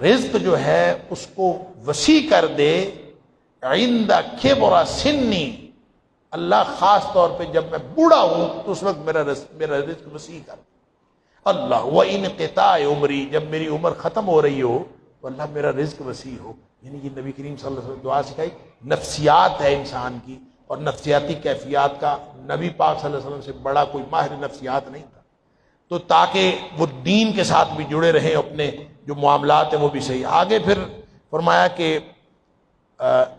S1: رزق جو ہے اس کو وسیع کر دے، عند کبر سنی، اللہ خاص طور پہ جب میں بوڑھا ہوں تو اس وقت میرا رزق وسیع کر دے۔ اللہ وانقطاع عمری، جب میری عمر ختم ہو رہی ہو تو اللہ میرا رزق وسیع ہو۔ یعنی یہ نبی کریم صلی اللہ علیہ وسلم دعا سکھائی، نفسیات ہے انسان کی، اور نفسیاتی کیفیات کا نبی پاک صلی اللہ علیہ وسلم سے بڑا کوئی ماہر نفسیات نہیں تھا، تو تاکہ وہ دین کے ساتھ بھی جڑے رہیں، اپنے جو معاملات ہیں وہ بھی صحیح۔ آگے پھر فرمایا کہ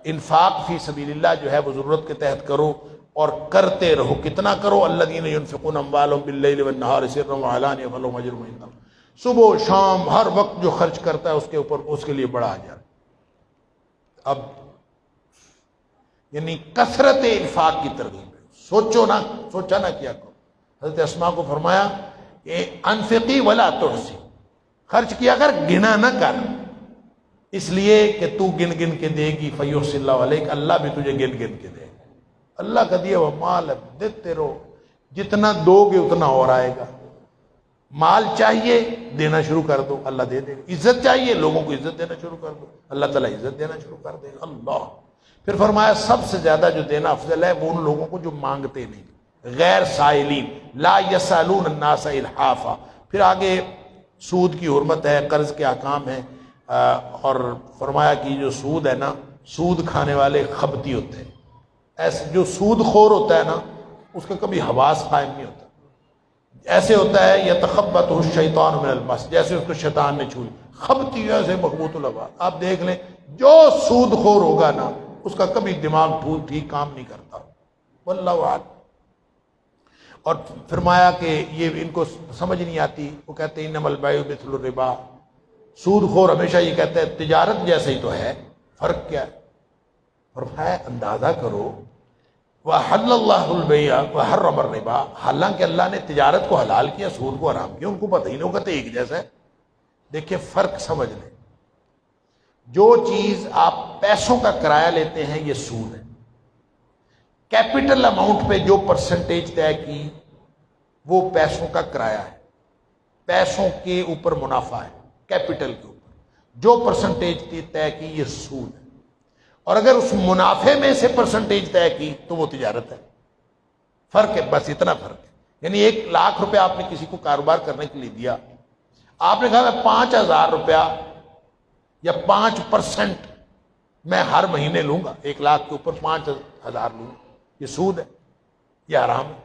S1: انفاق فی سبیل اللہ جو ہے وہ ضرورت کے تحت کرو، اور کرتے رہو۔ کتنا کرو؟ الذین ینفقون اموالهم باللیل والنہار سرا وعلانیہ فلہم اجرہم عند اللہ، صبح و شام ہر وقت جو خرچ کرتا ہے اس کے اوپر اس کے لیے بڑا اجر۔ اب یعنی کثرت انفاق کی ترغیب ہے، سوچا نہ کیا کرو۔ حضرت اسماء کو فرمایا کہ انفقی ولا تحصی، خرچ کیا کر، گنا نہ کر، اس لیے کہ تو گن گن کے دے گی، فیحصی اللہ علیک، اللہ بھی تجھے گن گن کے دے گا۔ اللہ کا دیا وہ مال ہے، دیتے رہو، جتنا دو گے اتنا اور آئے گا۔ مال چاہیے دینا شروع کر دو، اللہ دے دے گا۔ عزت چاہیے، لوگوں کو عزت دینا شروع کر دو، اللہ تعالیٰ عزت دینا شروع کر دے گا۔ اللہ پھر فرمایا سب سے زیادہ جو دینا افضل ہے وہ ان لوگوں کو جو مانگتے نہیں، غیر سائلین، لا یسالون الناس الحافا۔ پھر آگے سود کی حرمت ہے، قرض کے احکام ہیں، اور فرمایا کہ جو سود ہے نا، سود کھانے والے خبتی ہوتے ہیں، ایسے جو سود خور ہوتا ہے نا اس کا کبھی حواس قائم نہیں ہوتا، ایسے ہوتا ہے یتخبطہ الشیطان من المس، جیسے اس کو شیطان نے چھو لی، خبتی ایسے مخبوط الابار۔ آپ دیکھ لیں جو سود خور ہوگا نا اس کا کبھی دماغ ٹھیک کام نہیں کرتا، واللہ اعلم۔ اور فرمایا کہ یہ ان کو سمجھ نہیں آتی، وہ کہتے ہیں انما البیع مثل الربا، سود خور ہمیشہ یہ کہتا ہے تجارت جیسے ہی تو ہے، فرق کیا ہے؟ فرمایا اندازہ کرو، وَحَلَّ اللَّهُ الْبَيْعَ وَحَرَّمَ الرِّبَا، حالانکہ اللہ نے تجارت کو حلال کیا، سود کو حرام کیا، ان کو پتہ ہی نہیں ہوگا تو ایک جیسا ہے۔ دیکھیں فرق سمجھ لیں، جو چیز آپ پیسوں کا کرایہ لیتے ہیں یہ سود ہے، کیپٹل اماؤنٹ پہ جو پرسنٹیج طے کی وہ پیسوں کا کرایہ ہے، پیسوں کے اوپر منافع ہے، کیپٹل کے اوپر جو پرسنٹیج طے کی یہ سود ہے، اور اگر اس منافع میں سے پرسنٹیج طے کی تو وہ تجارت ہے۔ فرق ہے، بس اتنا فرق ہے۔ یعنی 1,00,000 روپے آپ نے کسی کو کاروبار کرنے کے لیے دیا، آپ نے کہا میں 5,000 روپیہ یا 5% میں ہر مہینے لوں گا، 1,00,000 کے اوپر 5,000 لوں گا، یہ سود ہے، یہ حرام ہے۔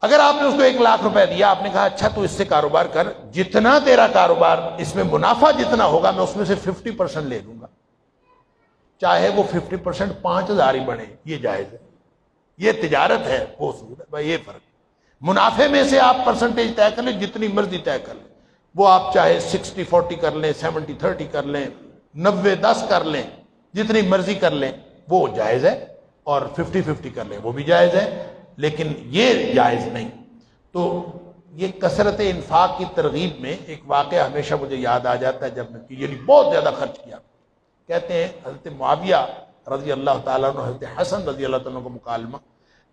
S1: اگر آپ نے اس کو 1 لاکھ روپے دیا، آپ نے کہا اچھا تو اس سے کاروبار کر، جتنا تیرا کاروبار اس میں منافع جتنا ہوگا میں اس میں سے 50% لے لوں گا، چاہے وہ 50% 5,000 ہی بنے، یہ جائز ہے، یہ تجارت ہے، وہ سود ہے بھائی، یہ فرق۔ منافع میں سے آپ پرسنٹیج طے کر لیں، جتنی مرضی طے کر لیں، وہ آپ چاہے 60-40 کر لیں، 70-30 کر لیں، 90-10 کر لیں، جتنی مرضی کر لیں، وہ جائز ہے، اور 50-50 کر لیں وہ بھی جائز ہے، لیکن یہ جائز نہیں۔ تو یہ کثرت انفاق کی ترغیب میں ایک واقعہ ہمیشہ مجھے یاد آ جاتا ہے، جب میں یعنی بہت زیادہ خرچ کیا۔ کہتے ہیں حضرت معاویہ رضی اللہ تعالیٰ عنہ، حضرت حسن رضی اللہ تعالیٰ عنہ کو مکالمہ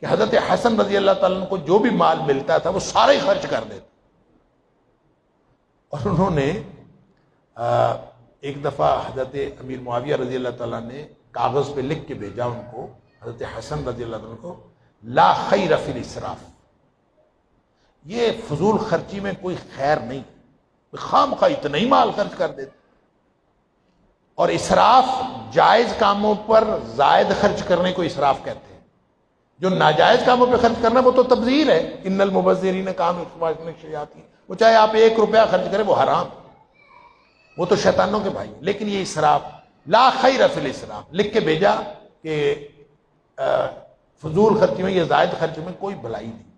S1: کہ حضرت حسن رضی اللہ تعالیٰ عنہ کو جو بھی مال ملتا تھا وہ سارے خرچ کر دیتے، اور انہوں نے ایک دفعہ حضرت امیر معاویہ رضی اللہ تعالیٰ نے کاغذ پہ لکھ کے بھیجا ان کو، حضرت حسن رضی اللہ عنہ کو، لا خیر فی الاسراف، یہ فضول خرچی میں کوئی خیر نہیں، خام خواہ اتنا ہی مال خرچ کر دیتے۔ اور اسراف جائز کاموں پر زائد خرچ کرنے کو اسراف کہتے ہیں، جو ناجائز کاموں پہ خرچ کرنا وہ تو تبذیر ہے، ان المبذرین کانوا اخوان الشیاطین، وہ چاہے آپ 1 روپیہ خرچ کریں وہ حرام، وہ تو شیطانوں کے بھائی۔ لیکن یہ اسراف، لا خیر فی الاسراف لکھ کے بھیجا کہ فضول خرچی میں یا زائد خرچ میں کوئی بھلائی نہیں۔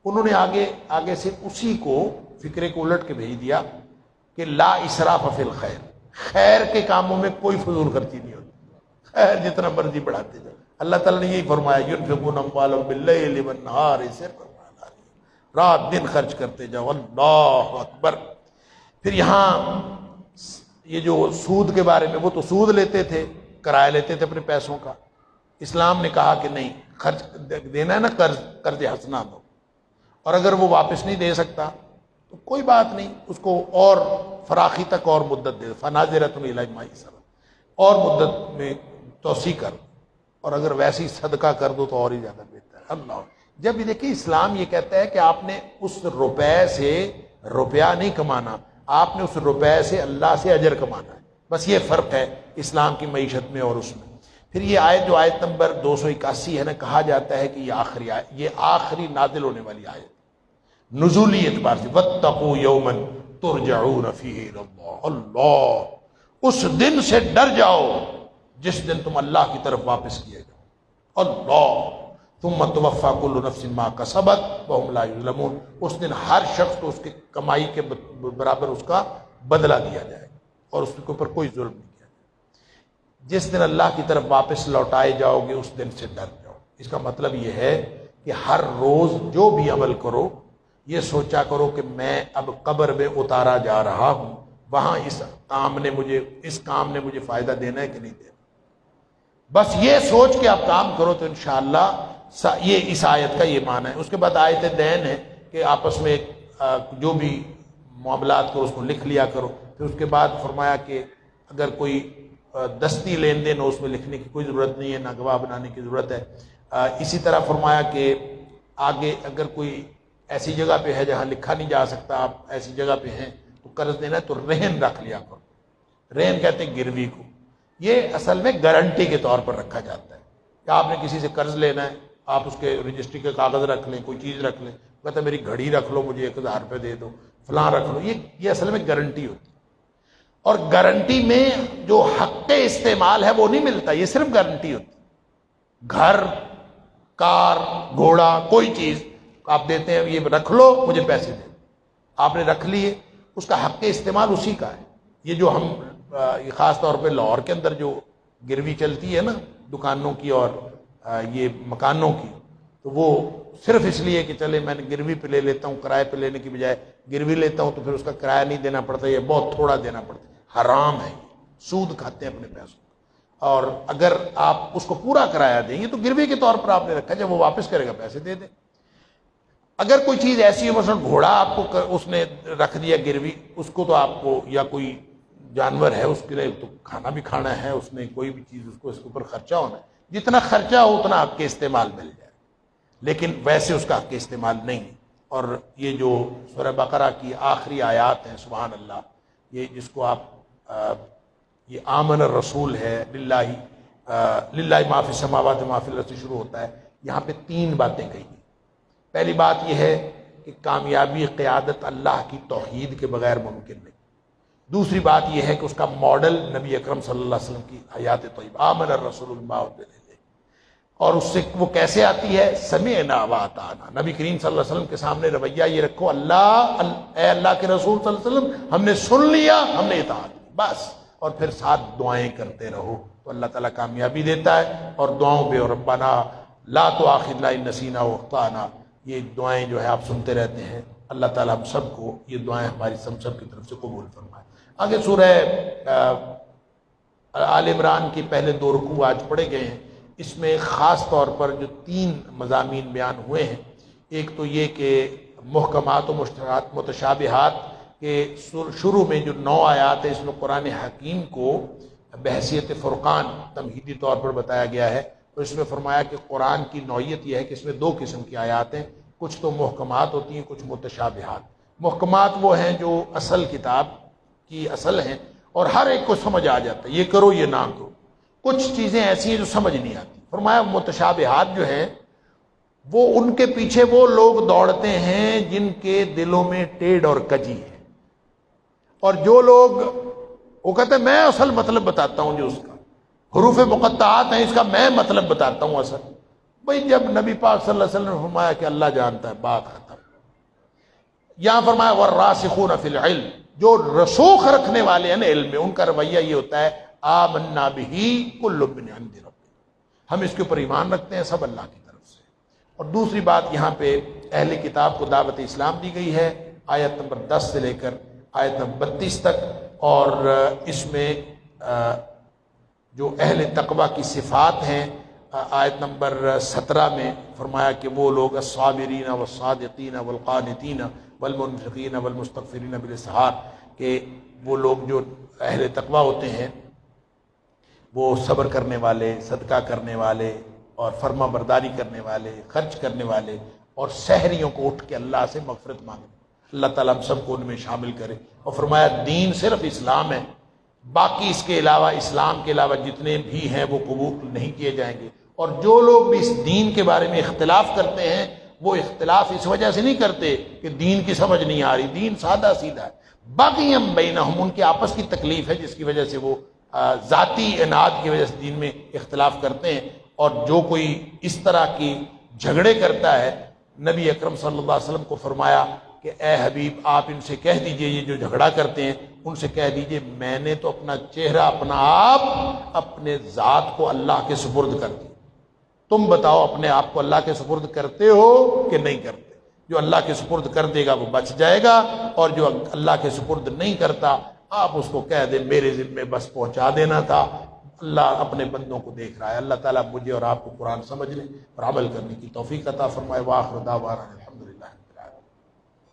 S1: انہوں نے آگے سے اسی کو فکرے کو الٹ کے بھیج دیا کہ لا اسراف فی الخیر، خیر کے کاموں میں کوئی فضول خرچی نہیں ہوتی، خیر جتنا مرضی بڑھاتے جاؤ۔ اللہ تعالیٰ نے یہی فرمایا ینفقون اموالهم باللیل والنہار، اسے فرمایا رات دن خرچ کرتے جاؤ، اللہ اکبر۔ پھر یہاں یہ جو سود کے بارے میں، وہ تو سود لیتے تھے، کرایہ لیتے تھے اپنے پیسوں کا، اسلام نے کہا کہ نہیں، خرچ دینا ہے نا، قرض حسنہ دو، اور اگر وہ واپس نہیں دے سکتا تو کوئی بات نہیں، اس کو اور فراخی تک اور مدت دے، فناظرۃ الی مایسر، اور مدت میں توسیع کر، اور اگر ویسی صدقہ کر دو تو اور ہی زیادہ بہتر ہے۔ اللہ، جب یہ دیکھیں اسلام یہ کہتا ہے کہ آپ نے اس روپے سے روپیہ نہیں کمانا، آپ نے اس روپے سے اللہ سے اجر کمانا ہے، بس یہ فرق ہے اسلام کی معیشت میں اور اس میں۔ پھر یہ آیت جو آیت نمبر 281 ہے نا، کہا جاتا ہے کہ یہ آخری نازل ہونے والی آیت نزولی اعتبار سے، واتقوا یوما ترجعون فیہ الی اللہ، اللہ، اس دن سے ڈر جاؤ جس دن تم اللہ کی طرف واپس کیے جاؤ، اللہ، ثم توفی کل نفس ما کسبت وہم لا یظلمون، اس دن ہر شخص کو اس کی کمائی کے برابر اس کا بدلہ دیا جائے گا، اور اس کے اوپر کوئی ظلم نہیں کیا جائے۔ جس دن اللہ کی طرف واپس لوٹائے جاؤ گے اس دن سے ڈر جاؤ۔ اس کا مطلب یہ ہے کہ ہر روز جو بھی عمل کرو یہ سوچا کرو کہ میں اب قبر میں اتارا جا رہا ہوں، وہاں اس کام نے مجھے فائدہ دینا ہے کہ نہیں دینا، بس یہ سوچ کے آپ کام کرو تو انشاءاللہ یہ اس آیت کا یہ معنی ہے۔ اس کے بعد آیت دین ہے کہ آپس میں جو بھی معاملات کرو اس کو لکھ لیا کرو۔ پھر اس کے بعد فرمایا کہ اگر کوئی دستی لین دین ہو اس میں لکھنے کی کوئی ضرورت نہیں ہے، نہ گواہ بنانے کی ضرورت ہے۔ اسی طرح فرمایا کہ آگے اگر کوئی ایسی جگہ پہ ہے جہاں لکھا نہیں جا سکتا، آپ ایسی جگہ پہ ہیں تو قرض دینا ہے تو رہن رکھ لیا کرو۔ رہن کہتے ہیں گروی کو، یہ اصل میں گارنٹی کے طور پر رکھا جاتا ہے کہ آپ نے کسی سے قرض لینا ہے، آپ اس کے رجسٹری کے کاغذ رکھ لیں، کوئی چیز رکھ لیں، کہتا ہے میری گھڑی رکھ لو، مجھے 1000 روپے دے دو، فلاں رکھ لو، یہ اصل میں گارنٹی ہوتی ہے۔ اور گارنٹی میں جو حق استعمال ہے وہ نہیں ملتا، یہ صرف گارنٹی ہوتی۔ گھر، کار، گھوڑا، کوئی چیز آپ دیتے ہیں، یہ رکھ لو مجھے پیسے دے، آپ نے رکھ لیے، اس کا حق استعمال اسی کا ہے۔ یہ جو ہم خاص طور پہ لاہور کے اندر جو گروی چلتی ہے نا دکانوں کی اور یہ مکانوں کی، تو وہ صرف اس لیے کہ چلے میں نے گروی پہ لے لیتا ہوں، کرائے پہ لینے کی بجائے گروی لیتا ہوں تو پھر اس کا کرایہ نہیں دینا پڑتا، یہ بہت تھوڑا دینا پڑتا ہے، حرام ہے، سود کھاتے ہیں اپنے پیسوں۔ اور اگر آپ اس کو پورا کرایہ دیں گے تو گروی کے طور پر آپ نے رکھا، جب وہ واپس کرے گا پیسے دے دیں۔ اگر کوئی چیز ایسی ہے، مثلا گھوڑا آپ کو اس نے رکھ دیا گروی، اس کو تو آپ کو، یا کوئی جانور ہے اس کے لیے تو کھانا بھی کھانا ہے، اس نے کوئی بھی چیز اس کے اوپر خرچہ ہونا ہے، جتنا خرچہ ہو اتنا حق کے استعمال مل جائے، لیکن ویسے اس کا حق کے استعمال نہیں۔ اور یہ جو سورہ بقرہ کی آخری آیات ہیں، سبحان اللہ، یہ جس کو آپ یہ آمن الرسول ہے، للہ ما فی السماوات ما فی الارض شروع ہوتا ہے، یہاں پہ 3 باتیں کہی ہیں۔ پہلی بات یہ ہے کہ کامیابی قیادت اللہ کی توحید کے بغیر ممکن نہیں. دوسری بات یہ ہے کہ اس کا ماڈل نبی اکرم صلی اللہ علیہ وسلم کی حیات طیبہ، آمن الرسول بما انزل الیہ. اور اس سے وہ کیسے آتی ہے؟ سمعنا واطعنا. نبی کریم صلی اللہ علیہ وسلم کے سامنے رویہ یہ رکھو، اے اللہ کے رسول صلی اللہ علیہ وسلم ہم نے سن لیا، ہم نے اطاعت کی بس. اور پھر ساتھ دعائیں کرتے رہو تو اللہ تعالیٰ کامیابی دیتا ہے. اور دعاؤں پہ ربنا لا تؤاخذنا ان نسینا واخطانا، یہ دعائیں جو ہے آپ سنتے رہتے ہیں. اللہ تعالیٰ ہم سب کو یہ دعائیں ہماری سب کی طرف سے قبول فرمائے. آگے سورہ آل عمران کی پہلے 2 رکوع آج پڑھے گئے ہیں. اس میں خاص طور پر جو 3 مضامین بیان ہوئے ہیں، ایک تو یہ کہ محکمات و متشابہات کے شروع میں جو 9 آیات ہے، اس میں قرآن حکیم کو بحیثیت فرقان تمہیدی طور پر بتایا گیا ہے. تو اس میں فرمایا کہ قرآن کی نوعیت یہ ہے کہ اس میں 2 قسم کی آیات ہیں، کچھ تو محکمات ہوتی ہیں، کچھ متشابہات. محکمات وہ ہیں جو اصل کتاب کی اصل ہیں اور ہر ایک کو سمجھ آ جاتا ہے، یہ کرو یہ نہ کرو. کچھ چیزیں ایسی ہیں جو سمجھ نہیں آتی. فرمایا متشابہات جو ہیں وہ ان کے پیچھے وہ لوگ دوڑتے ہیں جن کے دلوں میں ٹیڑھ اور کجی ہے، اور جو لوگ وہ کہتے ہیں میں اصل مطلب بتاتا ہوں، جو اس کا حروف مقطعات ہیں اس کا میں مطلب بتاتا ہوں اصل. بھئی جب نبی پاک صلی اللہ علیہ وسلم نے فرمایا کہ اللہ جانتا ہے، بات ختم. یہاں فرمایا والراسخون فی العلم، جو رسوخ رکھنے والے ہیں نا علم میں، ان کا رویہ یہ ہوتا ہے آمنا بہ کل من عند ربنا، ہم اس کے اوپر ایمان رکھتے ہیں، سب اللہ کی طرف سے. اور دوسری بات یہاں پہ اہل کتاب کو دعوت اسلام دی گئی ہے، آیت نمبر 10 سے لے کر آیت نمبر 32 تک. اور اس میں جو اہل تقوی کی صفات ہیں، آیت نمبر 17 میں فرمایا کہ وہ لوگ الصابرین والصادقین والقانتین والمنفقین والمستغفرین بالاسحار، کہ وہ لوگ جو اہل تقوی ہوتے ہیں وہ صبر کرنے والے، صدقہ کرنے والے اور فرما برداری کرنے والے، خرچ کرنے والے، اور سحریوں کو اٹھ کے اللہ سے مغفرت مانگے. اللہ تعالیٰ ہم سب کو ان میں شامل کرے. اور فرمایا دین صرف اسلام ہے، باقی اس کے علاوہ، اسلام کے علاوہ جتنے بھی ہیں وہ قبول نہیں کیے جائیں گے. اور جو لوگ بھی اس دین کے بارے میں اختلاف کرتے ہیں، وہ اختلاف اس وجہ سے نہیں کرتے کہ دین کی سمجھ نہیں آ رہی، دین سادہ سیدھا ہے. باقی ہم بینہم، ان کے آپس کی تکلیف ہے جس کی وجہ سے وہ ذاتی اناد کی وجہ سے دین میں اختلاف کرتے ہیں. اور جو کوئی اس طرح کی جھگڑے کرتا ہے، نبی اکرم صلی اللہ علیہ وسلم کو فرمایا کہ اے حبیب آپ ان سے کہہ دیجئے، یہ جو جھگڑا کرتے ہیں ان سے کہہ دیجئے میں نے تو اپنا چہرہ، اپنا آپ، اپنے ذات کو اللہ کے سپرد کر دیا. تم بتاؤ اپنے آپ کو اللہ کے سپرد کرتے ہو کہ نہیں کرتے؟ جو اللہ کے سپرد کر دے گا وہ بچ جائے گا، اور جو اللہ کے سپرد نہیں کرتا آپ اس کو کہہ دیں میرے ذمے بس پہنچا دینا تھا، اللہ اپنے بندوں کو دیکھ رہا ہے. اللہ تعالیٰ مجھے اور آپ کو قرآن سمجھنے اور عمل کرنے کی توفیق عطا فرمائے. وآخر دعوانا